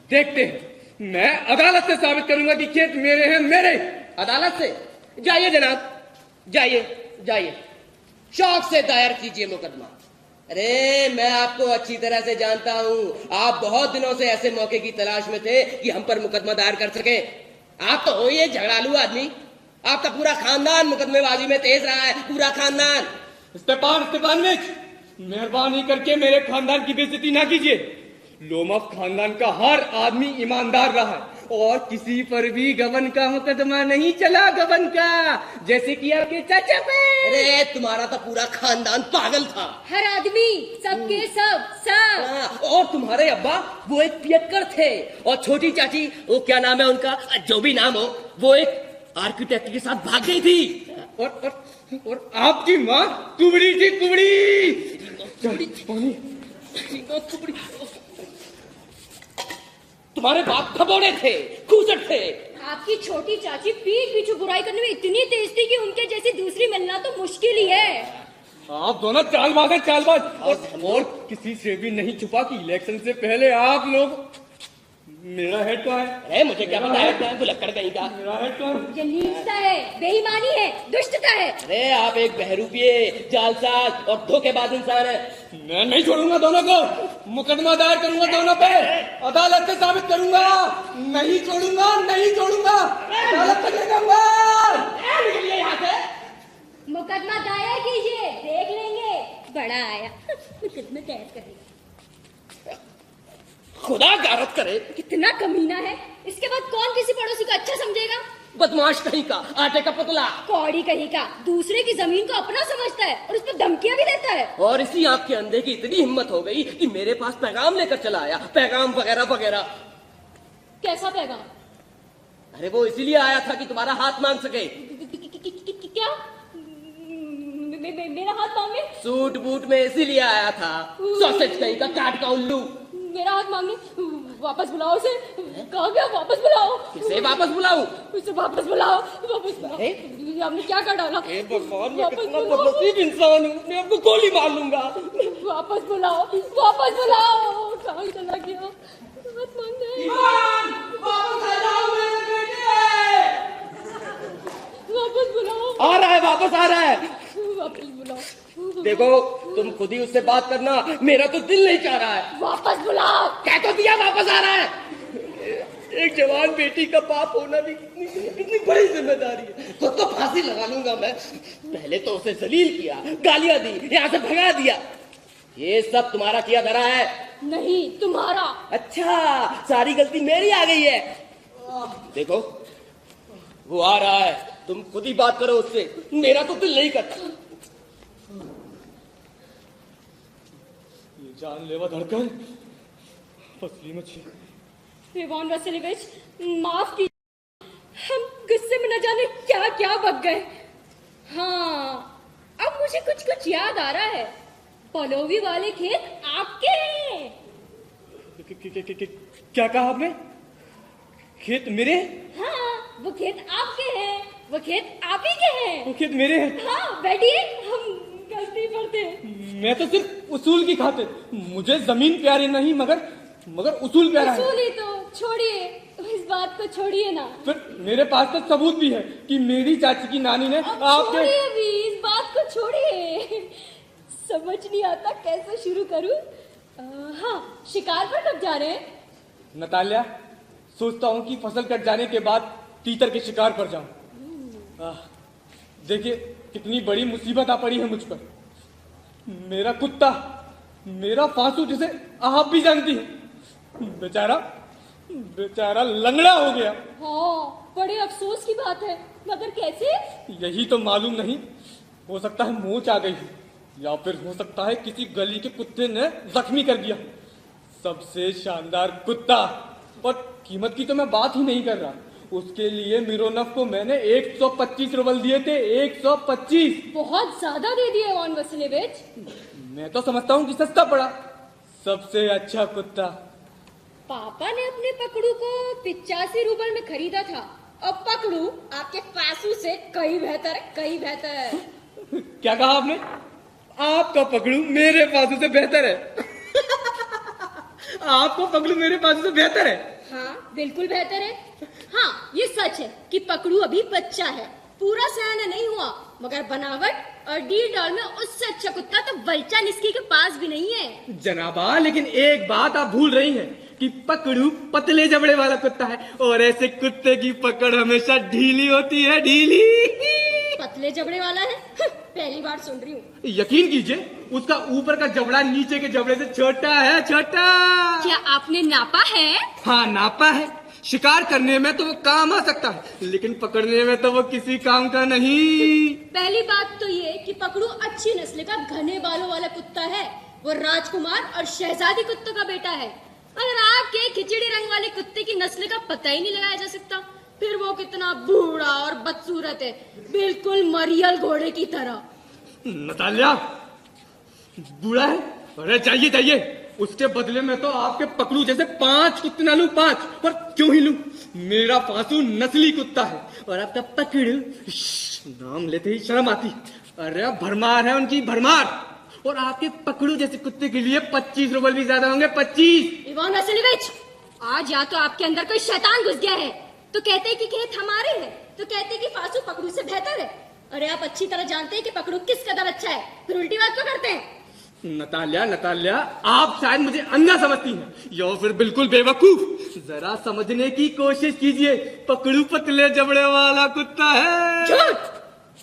Speaker 5: देखते हैं, मैं अदालत से साबित करूंगा कि खेत मेरे हैं, मेरे।
Speaker 2: अदालत से? जाइए जनाब, जाइए, शौक से दायर कीजिए मुकदमा। अरे मैं आपको अच्छी तरह से जानता हूं, आप बहुत दिनों से ऐसे मौके की तलाश में थे कि हम पर मुकदमा दायर कर सके। आप तो हो ये झगड़ालू आदमी, आपका पूरा खानदान मुकदमेबाजी में तेज रहा है, पूरा खानदान।
Speaker 5: स्टेपान, मेहरबानी करके मेरे खानदान की बेइज्जती ना कीजिए। लोमफ खानदान का हर आदमी ईमानदार रहा है और किसी पर भी गबन का मुकदमा नहीं चला, गबन का, जैसे कि आपके चाचा पे।
Speaker 2: अरे तुम्हारा तो पूरा खानदान पागल था।
Speaker 3: हर आदमी, सबके सब।
Speaker 2: और तुम्हारे अब्बा वो एक पियक्कर थे और छोटी चाची, वो क्या नाम है उनका, जो भी नाम हो, वो एक आर्किटेक्ट के साथ भाग गई थी।
Speaker 5: और आपकी माँ कुबड़ी थी, कुबड़ी।
Speaker 2: तुम्हारे बाप खबोड़े थे, खूसट थे।
Speaker 3: आपकी छोटी चाची पीठ पीछू बुराई करने में इतनी तेज थी कि उनके जैसी दूसरी मिलना तो मुश्किल ही है।
Speaker 5: आप दोनों चालबाज हैं, चालबाज। और किसी से भी नहीं छुपा कि इलेक्शन से पहले आप लोग। मेरा हेड कहाँ है?
Speaker 2: अरे मुझे क्या पता है, भुलक्कड़ कहीं का।
Speaker 5: मेरा हेड कहाँ है?
Speaker 3: ये नीचता है, बेईमानी है, दुष्टता है।
Speaker 2: अरे आप एक बहरूपिये, जालसाज और धोखेबाज इंसान है।
Speaker 5: मैं नहीं छोड़ूंगा दोनों को, मुकदमा दायर करूंगा दोनों पे, अदालत से साबित करूंगा। नहीं छोड़ूंगा, अदालत तक ले जाऊंगा।
Speaker 2: निकलिए यहाँ से।
Speaker 3: मुकदमा दायर कीजिए, देख लेंगे। बड़ा आया, मुकदमा दायर करेगा।
Speaker 2: खुदा गारत करे।
Speaker 3: कितना कमीना है, इसके बाद कौन किसी पड़ोसी को अच्छा समझेगा?
Speaker 2: बदमाश कहीं का, आटे का पुतला,
Speaker 3: कौड़ी कहीं का, दूसरे की जमीन को अपना समझता है और उस पर धमकियां भी देता है।
Speaker 2: और इसी आपके अंधे की इतनी हिम्मत हो गई कि मेरे पास पैगाम लेकर चला आया, पैगाम वगैरह वगैरह।
Speaker 3: कैसा पैगाम?
Speaker 2: अरे वो इसीलिए आया था कि तुम्हारा हाथ मांग सके।
Speaker 3: क्या? मेरा हाथ मांगे?
Speaker 2: सूट बूट में इसीलिए आया था, सॉसेज कहीं का, काट का उल्लू।
Speaker 3: मेरा हाथ मांगने? वापस बुलाओ उसे। कहाँ गया? वापस बुलाओ।
Speaker 2: किसे वापस बुलाऊं?
Speaker 3: उसे वापस बुलाओ, वापस बुलाओ। आपने क्या कर डाला?
Speaker 2: भगवान, मैं कितना बदनसीब इंसान हूँ, मैं आपको गोली मार लूंगा।
Speaker 3: वापस बुलाओ, वापस बुलाओ। कहाँ चला गया? हाथ मांगने। वापस बुलाओ।
Speaker 2: आ रहा है, वापस आ रहा है।
Speaker 3: वापस बुलाओ।
Speaker 2: देखो तुम खुद ही उससे बात करना, मेरा तो दिल नहीं चाह रहा है।
Speaker 3: वापस बुलाओ।
Speaker 2: कह तो दिया वापस आ रहा है। एक जवान बेटी का बाप होना भी कितनी बड़ी जिम्मेदारी है। खुद तो फांसी लगा लूंगा मैं। पहले तो उसे जलील किया, गालियां दी, यहाँ से भगा दिया। ये सब तुम्हारा किया धरा है।
Speaker 3: नहीं, तुम्हारा।
Speaker 2: अच्छा, सारी गलती मेरी आ गई है। देखो वो आ रहा है, तुम खुद ही बात करो उससे, मेरा तो दिल नहीं करता।
Speaker 5: जानलेवा धड़कन, फसली मछली।
Speaker 3: इवान वैसेलिविच, माफ कीजिए, हम गुस्से में न जाने क्या क्या बक गए। हाँ, अब मुझे कुछ कुछ याद आ रहा है। पलोवी वाले खेत आपके हैं।
Speaker 5: क्या कहा आपने? खेत मेरे?
Speaker 3: हाँ, वो खेत आपके हैं, वो खेत आप ही के हैं।
Speaker 5: वो खेत मेरे हैं?
Speaker 3: हाँ, बैठिए, हम गलती करते हैं।
Speaker 5: मैं तो सिर्फ उसूल की खातिर, मुझे जमीन प्यारी नहीं मगर उसूल प्यारा है।
Speaker 3: उसूल ही तो छोड़िए, इस बात को छोड़िए ना।
Speaker 5: फिर मेरे पास तो सबूत भी है कि मेरी चाची की नानी ने आपके।
Speaker 3: छोड़िए भी, इस बात को छोड़िए। समझ नहीं आता कैसे शुरू करूं। हाँ, शिकार पर कब जा रहे हैं?
Speaker 5: नतालिया, सोचता हूँ कि फसल कट जाने के बाद तीतर के शिकार पर जाऊं। देखिए कितनी बड़ी मुसीबत आ पड़ी है मुझ पर। मेरा कुत्ता, मेरा फांसू, जिसे आप भी जानती हैं, बेचारा लंगड़ा हो गया।
Speaker 3: हाँ, बड़े अफसोस की बात है, मगर कैसे?
Speaker 5: यही तो मालूम नहीं। हो सकता है मोच आ गई हो, या फिर हो सकता है किसी गली के कुत्ते ने जख्मी कर दिया। सबसे शानदार कुत्ता, और कीमत की तो मैं बात ही नहीं कर रहा। उसके लिए मिरोनफ को मैंने 125 रूबल दिए थे। 125।
Speaker 3: बहुत ज्यादा दे दिए इवान वसिलेविच।
Speaker 5: मैं तो समझता हूँ कि सस्ता पड़ा। सबसे अच्छा कुत्ता।
Speaker 3: पापा ने अपने पकड़ू को 85 रूबल में खरीदा था, और पकड़ू आपके फासू से कहीं बेहतर, कहीं बेहतर।
Speaker 5: क्या कहा आपने? आपका पकड़ू मेरे फासू से बेहतर है? आपको पकड़ू मेरे फासू से बेहतर है?
Speaker 3: हाँ, बिल्कुल बेहतर है। हाँ, ये सच है कि पकड़ू अभी बच्चा है, पूरा सयाना नहीं हुआ, मगर बनावट और डील डाल में उससे अच्छा कुत्ता तो बल्चा निस्की के पास भी नहीं है।
Speaker 5: जनाबा, लेकिन एक बात आप भूल रही हैं कि पकड़ू पतले जबड़े वाला कुत्ता है, और ऐसे कुत्ते की पकड़ हमेशा ढीली होती है, ढीली।
Speaker 3: पतले जबड़े वाला है? पहली बार सुन रही हूँ।
Speaker 5: यकीन कीजिए, उसका ऊपर का जबड़ा नीचे के जबड़े से छोटा है, छोटा।
Speaker 3: क्या आपने नापा है?
Speaker 5: हाँ, नापा है। शिकार करने में तो वो काम आ सकता है, लेकिन पकड़ने में तो वो किसी काम का नहीं।
Speaker 3: पहली बात तो ये कि पकड़ू अच्छी नस्ल का घने बालों वाला कुत्ता है। वो राजकुमार और शहजादी कुत्तों का बेटा है। अगर आपके खिचड़ी रंग वाले कुत्ते की नस्ल का पता ही नहीं लगाया जा सकता, फिर वो कितना बूढ़ा और बदसूरत है, बिल्कुल मरियल घोड़े की तरह।
Speaker 5: नतालिया, बूढ़ा है? अरे जाइए, उसके बदले में तो आपके पकड़ू जैसे 5 कुत्ते ना लूं, 5। पर क्यों ही लूं? मेरा फासू नस्ली कुत्ता है, और आपका पकड़ू, नाम लेते ही शर्म आती। अरे भरमार है उनकी, भरमार। और आपके पकड़ू जैसे कुत्ते के लिए 25 रूबल भी ज्यादा होंगे, 25।
Speaker 3: इवान वसिलेविच, आज या तो आपके अंदर कोई शैतान घुस गया है, तो कहते हैं कि खेत हमारे हैं, तो कहते हैं कि फासू पकड़ू से बेहतर है। अरे आप अच्छी तरह जानते हैं कि पकड़ू किस कदर अच्छा है, फिर उल्टी बात क्यों करते हैं?
Speaker 5: नतालिया, आप शायद मुझे अंधा समझती हैं, या फिर बिल्कुल बेवकूफ। जरा समझने की कोशिश कीजिए। पकड़ू पतले जबड़े वाला कुत्ता है।
Speaker 3: झूठ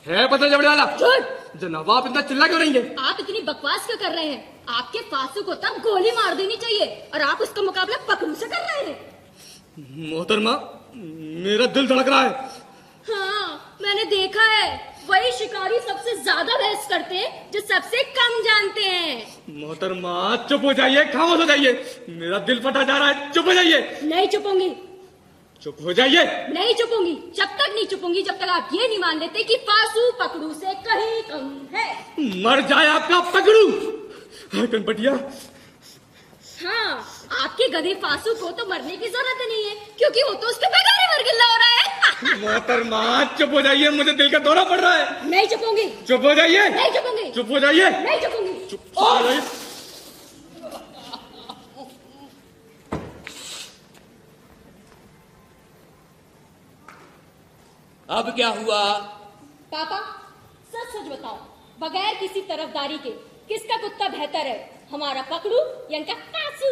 Speaker 5: है पतले जबड़े वाला?
Speaker 3: झूठ।
Speaker 5: जनाब, आप इतना चिल्ला क्यों रही है?
Speaker 3: आप इतनी बकवास क्यों कर रहे हैं? आपके फासू को तब गोली मार देनी चाहिए, और आप उसका मुकाबला पकड़ू से कर रहे हैं।
Speaker 5: मोहतरमा, मेरा दिल धड़क रहा है।
Speaker 3: हाँ, मैंने देखा है, वही शिकारी सबसे ज्यादा बहस करते हैं जो सबसे कम जानते हैं।
Speaker 5: मोहतरमा, चुप हो जाइए, खामोश हो जाइए। मेरा दिल फटा जा रहा है, चुप हो जाइए।
Speaker 3: नहीं चुपूंगी।
Speaker 5: चुप हो जाइए।
Speaker 3: नहीं चुपूंगी, जब तक नहीं चुपूंगी जब तक आप ये नहीं मान लेते कि फासू पकड़ू से कहीं कम है।
Speaker 5: मर जाए आपका पकड़ू। कनपटिया,
Speaker 3: हाँ, आपके गधे फासू को तो मरने की जरूरत नहीं है, क्योंकि वो तो उसके बगैर ही मरगिल्ला हो रहा है।
Speaker 5: मोहतरमा, चुप हो जाइए, मुझे दिल का दौरा पड़ रहा है।
Speaker 3: नहीं चुपूंगी।
Speaker 5: चुप हो जाइए।
Speaker 3: नहीं चुपूंगी।
Speaker 5: चुप हो जाइए।
Speaker 3: नहीं चुपूंगी।
Speaker 5: चुप हो जाइए।
Speaker 2: अब क्या हुआ?
Speaker 3: पापा, सच सच बताओ, बगैर किसी तरफदारी के किसका कुत्ता बेहतर है, हमारा पकड़ू या इनका फासू?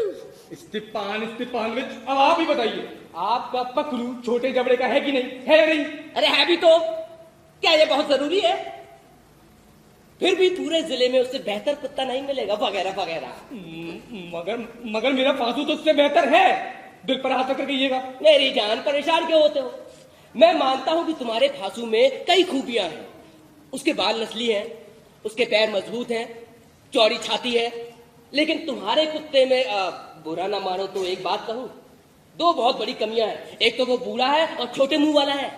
Speaker 5: स्टीफानोविच, अब आप ही बताइए, आपका पकड़ू छोटे जबड़े का है कि नहीं? है या नहीं?
Speaker 2: अरे है भी तो। क्या ये बहुत जरूरी है? फिर भी पूरे जिले में उससे बेहतर कुत्ता नहीं मिलेगा, वगैरह वगैरह।
Speaker 5: मगर मेरा फासू तो उससे बेहतर है। दिल पर हाथ रखकर कहिएगा।
Speaker 2: मेरी जान, परेशान क्यों होते हो? मैं मानता हूं कि तुम्हारे फासू में कई खूबियां हैं। उसके बाल नस्ली हैं, उसके पैर मजबूत हैं, चौड़ी छाती है। लेकिन तुम्हारे कुत्ते में बुरा ना मानो तो एक बात कहूं, 2 बहुत बड़ी कमियां हैं। एक तो वो बूढ़ा है और छोटे मुंह वाला है।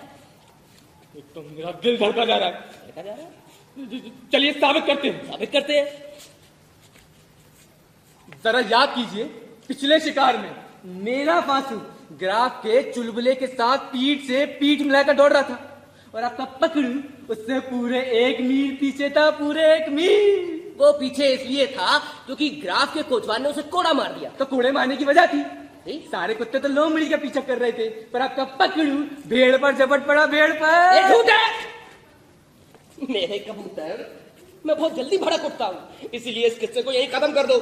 Speaker 5: एक तो मेरा दिल धड़का जा रहा है।
Speaker 2: देखा जा रहा है?
Speaker 5: चलिए साबित करते हैं।
Speaker 2: साबित करते हैं।
Speaker 5: जरा याद कीजिए, पिछले शिकार में मेरा फांसू ग्राफ के चुलबुले के साथ पीठ से पीठ मिलाकर दौड़ रहा था और आपका पकड़ू उससे पूरे 1 मील पीछे था, पूरे 1 मील।
Speaker 2: वो पीछे इसलिए था क्योंकि ग्राफ के कोचवान ने उसे कोड़ा मार दिया।
Speaker 5: तो कोड़े मारने की वजह थी।
Speaker 2: नहीं?
Speaker 5: सारे कुत्ते तो लोमड़ी का पीछा कर रहे थे, पर आपका पकड़ू भेड़ पर झपट पड़ा, भेड़ पर।
Speaker 2: ये झूठ है। मेरे कबूतर, मैं बहुत जल्दी भड़क उठता हूँ, इसलिए इस किस्से को यही खत्म कर दो।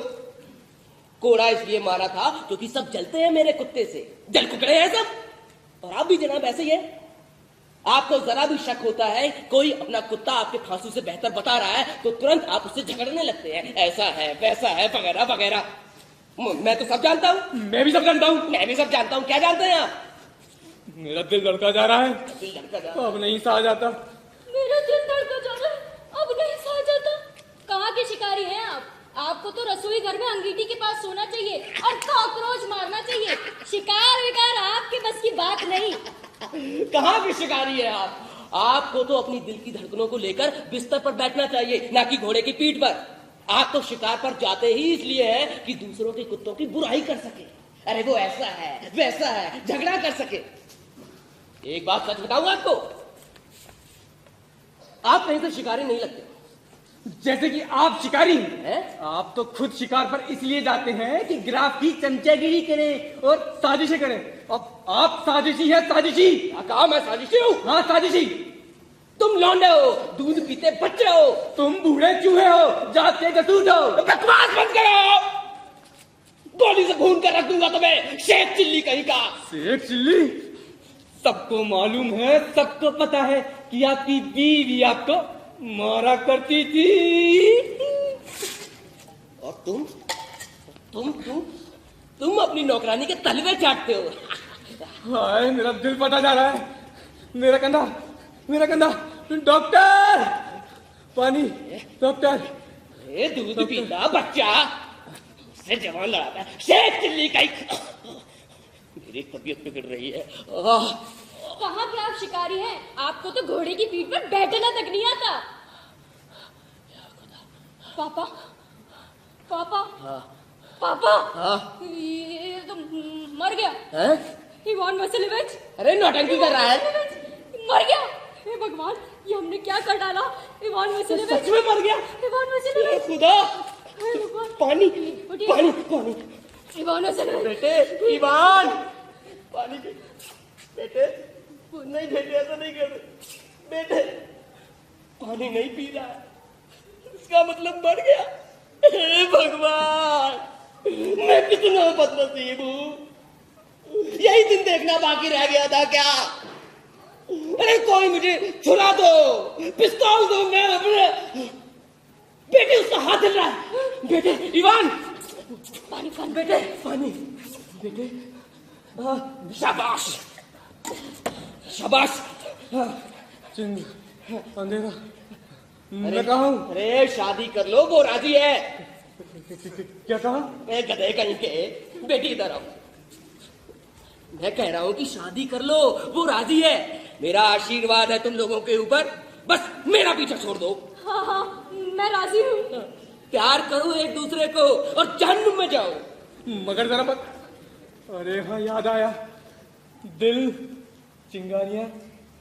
Speaker 2: कोड़ा इसलिए मारा था क्योंकि सब जलते हैं मेरे कुत्ते से, जल कुकड़े हैं सब। और आप भी जनाब ऐसे ही है। आपको जरा भी शक होता है कोई अपना कुत्ता आपके फांसू से बेहतर बता रहा है तो तुरंत आप उससे झगड़ने लगते हैं, ऐसा है वैसा है वगैरह वगैरह। मैं तो सब जानता हूँ।
Speaker 5: मैं भी सब जानता हूँ।
Speaker 2: मैं भी सब जानता हूँ। क्या जानते हैं आप?
Speaker 5: मेरा दिल धड़का जा रहा है,
Speaker 2: दिल धड़का जा रहा है।
Speaker 5: अब नहीं सहा जाता।
Speaker 3: मेरा दिल धड़का जा रहा है, अब नहीं सहा जाता। कहाँ के शिकारी हैं आप? आपको तो रसोई घर में अंगीठी के पास सोना चाहिए और कॉकरोच मारना चाहिए। शिकार विकार आपके बस की बात नहीं।
Speaker 2: कहाँ की शिकारी है आप? आपको तो अपनी दिल की धड़कनों को लेकर बिस्तर पर बैठना चाहिए, ना कि घोड़े की पीठ पर। आप तो शिकार पर जाते ही इसलिए हैं कि दूसरों के कुत्तों की बुराई कर सके। अरे वो ऐसा है वैसा है, झगड़ा कर सके। एक बात सच बताऊं आपको, आप कहीं से शिकारी नहीं लगते।
Speaker 5: जैसे कि आप शिकारी हैं।
Speaker 2: हैं?
Speaker 5: आप तो खुद शिकार पर इसलिए जाते हैं कि ग्राफ की चमचागिरी करें और साजिशें करें। अब आप साजिशी है, साजिशी।
Speaker 2: क्या कहा मैं साजिशी हूं?
Speaker 5: हाँ, साजिशी।
Speaker 2: तुम लौंडे हो, दूध पीते बच्चे हो,
Speaker 5: तुम बूढ़े चूहे हो, जाते जसूस हो।
Speaker 2: बकवास बंद करो। गोली से भून कर रख दूंगा तुम्हें, शेख चिल्ली कहीं का।
Speaker 5: शेख चिल्ली? सबको मालूम है, सबको पता है कि आपकी बीवी आपको मारा करती थी।
Speaker 2: और तुम अपनी नौकरानी के तलवे चाटते हो।
Speaker 5: हाय, मेरा दिल फटा जा रहा है। मेरा कंधा। डॉक्टर, पानी। डॉक्टर।
Speaker 2: ए दूध पीता बच्चा से जवान लड़ाता है, शेख चिल्ली का। मेरी तबीयत बिगड़ रही है।
Speaker 3: कहाँ के आप शिकारी हैं? आपको तो घोड़े की पीठ पर बैठना तक नहीं आता। पापा, पापा, पापा, ये तो मर गया।
Speaker 2: हैं?
Speaker 3: इवान वसिलेविच।
Speaker 2: अरे नौटंकी कर रहा है।
Speaker 3: मर गया। हे भगवान, ये हमने क्या कर डाला? इवान वसिलेविच
Speaker 2: सच में मर गया।
Speaker 3: इवान वसिलेविच।
Speaker 2: खुदा,
Speaker 3: हे भगवान।
Speaker 2: पानी
Speaker 3: उठिए।
Speaker 2: पानी पानी।
Speaker 3: इवान वसिलेविच।
Speaker 2: बेटे इवान, पानी के बेटे। नहीं बेटे, ऐसा नहीं कर। बेटे पानी नहीं पी रहा है, इसका मतलब मर गया। हे भगवान, मैं कितना बदनसीब हूँ। यही दिन देखना बाकी रह गया था क्या? अरे कोई मुझे छुड़ा दो, पिस्तौल दो। मैं अपने बेटे, उसका हाथ हिल रहा है। बेटे इवान,
Speaker 3: पानी पानी।
Speaker 2: बेटे पानी। बेटे शाबाश शाबाश।
Speaker 5: चिंद, अंधेरा। मैं कहा हूँ?
Speaker 2: अरे शादी कर लो, वो राजी है।
Speaker 5: क्या कहा?
Speaker 2: मैं गधे कहीं के। बेटी इधर आओ। मैं कह रहा हूँ कि शादी कर लो, वो राजी है। मेरा आशीर्वाद है तुम लोगों के ऊपर, बस मेरा पीछा छोड़ दो।
Speaker 3: हाँ हाँ, मैं राजी हूँ।
Speaker 2: प्यार करो एक दूसरे को और जहन्नुम में जाओ।
Speaker 5: मगर जरा मत। अरे हाँ, याद आया। दिल, चिंगारियां।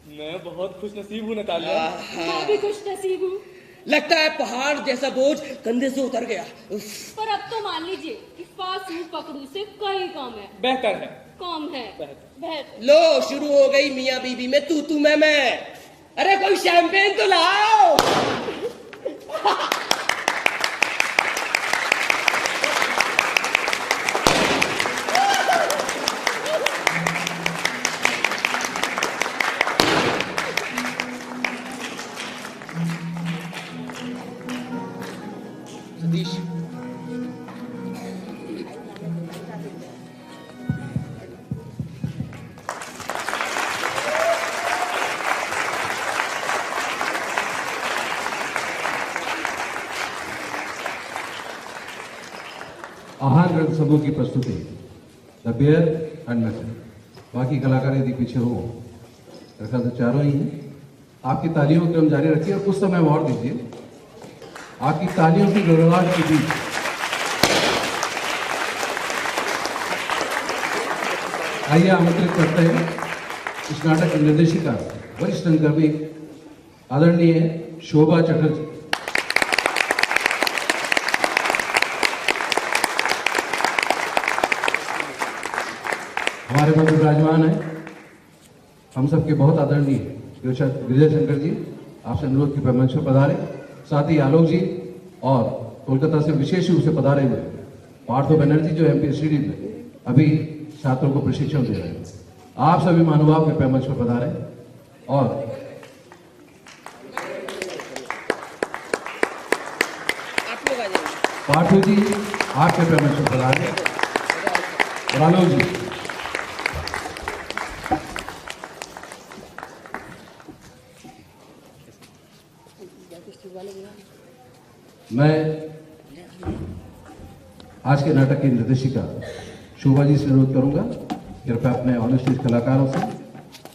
Speaker 5: मैं बहुत खुश नसीब हूँ नतालिया।
Speaker 3: मैं भी खुश नसीब हूँ।
Speaker 2: लगता है पहाड़ जैसा बोझ कंधे से उतर गया। उफ।
Speaker 3: पर अब तो मान लीजिए कि फासू पकड़ू से कई कम है।
Speaker 5: बेहतर है।
Speaker 3: कम है। बेहतर।
Speaker 2: लो शुरू हो गई मियाँ बीबी में तू मैं। अरे कोई शैंपेन तो लाओ। सतीश,
Speaker 1: आहार ग्रंथ समूह की प्रस्तुति द बेयर एंड मैथड। बाकी कलाकार यदि पीछे हो, मेरे ख्याल से चारों ही हैं। आपकी तालियों का क्रम जारी रखिए और कुछ समय और दीजिए। आपकी तालियों की गड़गड़ाहट के बीच आइए आमंत्रित करते हैं इस नाटक की निर्देशिका वरिष्ठ रंगकर्मी आदरणीय शोभा चटर्जी। हमारे मध्य विराजमान है हम सबके बहुत आदरणीय गिरिजा शंकर जी, आपसे अनुरोध की मंच पर पधारे। साथ ही आलोक जी और कोलकाता से विशेष रूप से पधारे हुए पार्थो बनर्जी जो एमपीएसडी में अभी छात्रों को प्रशिक्षण दे रहे हैं। आप सभी महानुभाव के मंच पर पधारे और पार्थो जी आपके मंच पर पधारे और आलोक जी। मैं आज के नाटक की निर्देशिका शोभा जी से अनुरोध करूंगा कृपया अपने ऑन स्टेज कलाकारों से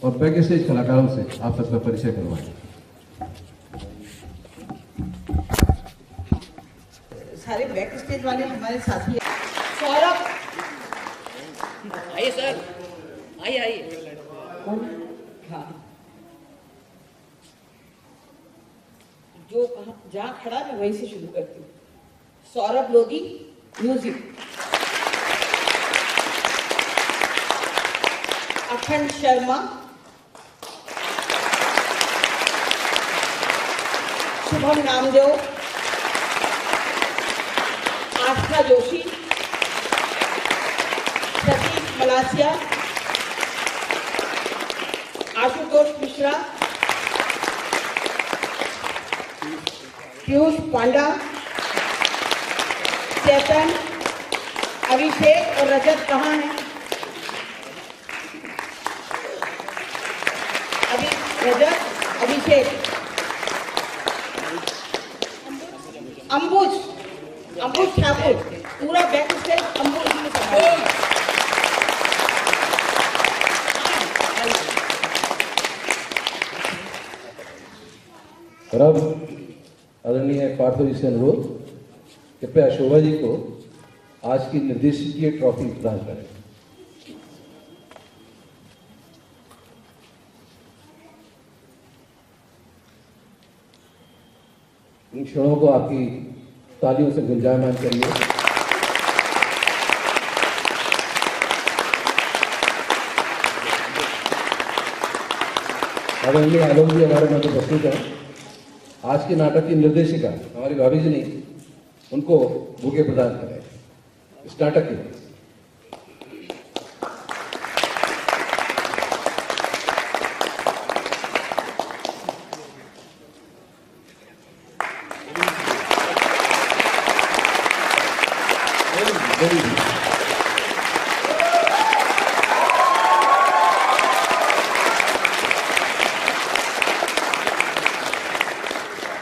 Speaker 1: और बैक स्टेज कलाकारों से आप सबका परिचय करवाएं।
Speaker 6: सारे बैक स्टेज वाले हमारे साथी हैं। सौरभ,
Speaker 2: आइए सर, आइए आइए।
Speaker 6: हाँ, जो जहाँ खड़ा मैं वहीं से शुरू करती हूँ। सौरभ लोधी, म्यूजिक। अखंड शर्मा, शुभम नामदेव, आस्था जोशी, प्रतीक मलासिया, आशुतोष मिश्रा, पीयूष पांडा, चेतन, अभिषेक और रजत कहाँ हैं? रजत, अभिषेक, अंबुज ठाकुर, पूरा बैक स्टेज अंबुज में संभालिए।
Speaker 1: और अब आदरणीय पार्थो जी से अनुरोध कृपया शोभा जी को आज की निर्देशिकीय ट्रॉफी प्रदान करें। इन क्षणों को आपकी तालियों से गुंजायमान करिए। आदरणीय आलोक जी हमारे मध्य उपस्थित हैं। आज के नाटक की निर्देशिका हमारी भाभी जी ने उनको बुके प्रदान करें इस नाटक के।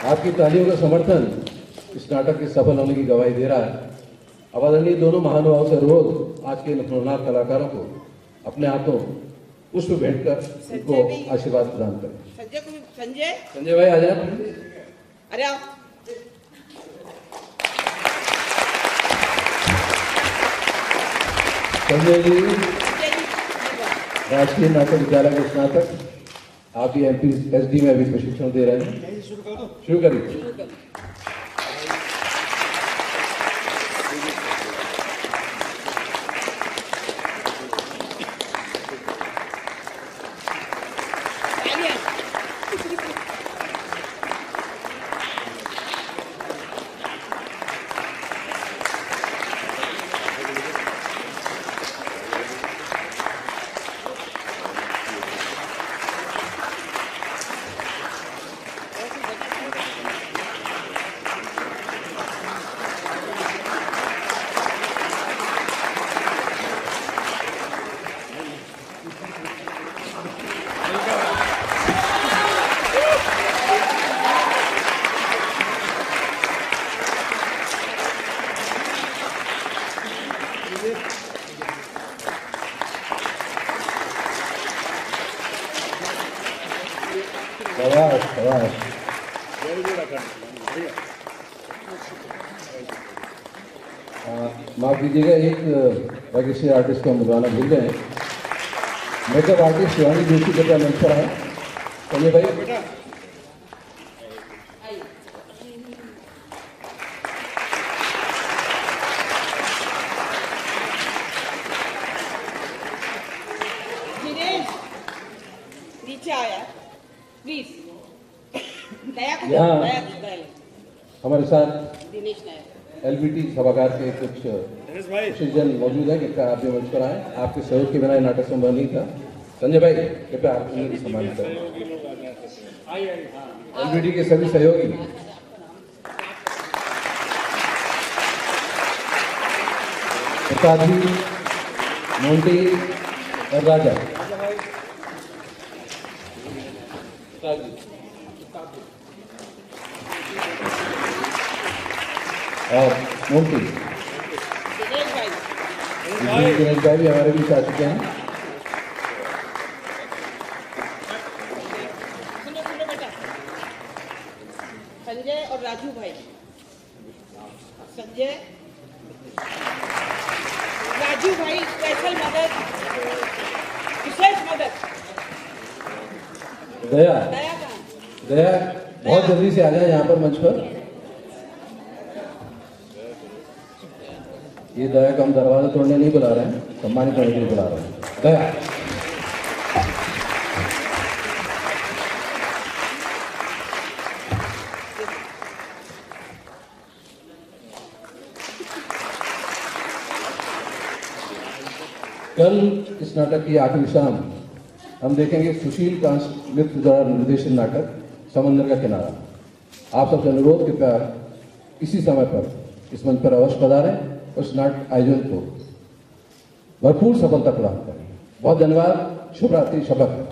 Speaker 1: आपकी तालियों का समर्थन इस नाटक के सफल होने की गवाही दे रहा है। अब आदरणीय दोनों महानुभावों से अनुरोध आज के नवनाथ कलाकारों को अपने हाथों पुष्प भेंट कर उनको आशीर्वाद प्रदान करें। संजय भाई आ जाए।
Speaker 6: अरे आओ।
Speaker 1: संजय जी राजकीय नाटक विद्यालय के स्नातक, आप भी एमपीएसडी में अभी प्रशिक्षण दे रहे हैं। शुरू करिए। माफ कीजिएगा, एक रजिस्ट्री आर्टिस्ट को हम बुलाना भूल गए हैं। मेकअप आर्टिस्ट शिवानी जोशी कृपया मंच पर आए। चलिए भाई।
Speaker 6: दिनेश नीचे आया प्लीज। दया को
Speaker 1: यहाँ
Speaker 6: दया को, दया को।
Speaker 1: हमारे साथ
Speaker 6: दिनेश नायक
Speaker 1: एलबीटी सभागार के कुछ विशेषजन मौजूद है। कृपया आप भी मंच पर आए। आपके सहयोग के बिना ये नाटक संभव नहीं था। संजय भाई कृपया आप उन्हें सम्मानित करें। एलबीटी के सभी सहयोगी प्रसाद जी, मोंटी और राजा। और मोंटी
Speaker 6: दिनेश भाई
Speaker 1: दिनेश भाई भी हमारे बीच आ चुके हैं।
Speaker 6: सुनो सुनो बेटा, संजय और राजू भाई। संजय राजू भाई स्पेशल मदद, विशेष मदद।
Speaker 1: दया
Speaker 6: दया कहाँ?
Speaker 1: दया बहुत जल्दी से आ जाए यहाँ पर मंच पर। ये दया को हम दरवाजा तोड़ने नहीं बुला रहे हैं, सम्मानित करने के लिए बुला रहे हैं। दया कल इस नाटक की आखिरी शाम हम देखेंगे सुशील कांत मित्र द्वारा निर्देशित नाटक समंदर का किनारा। आप सबसे अनुरोध, कृपया इसी समय पर इस मंच पर अवश्य पधारें। उस नाटक आयोजन को भरपूर सफलता प्रदान करें। बहुत धन्यवाद। शुभ रात्रि, शपथ।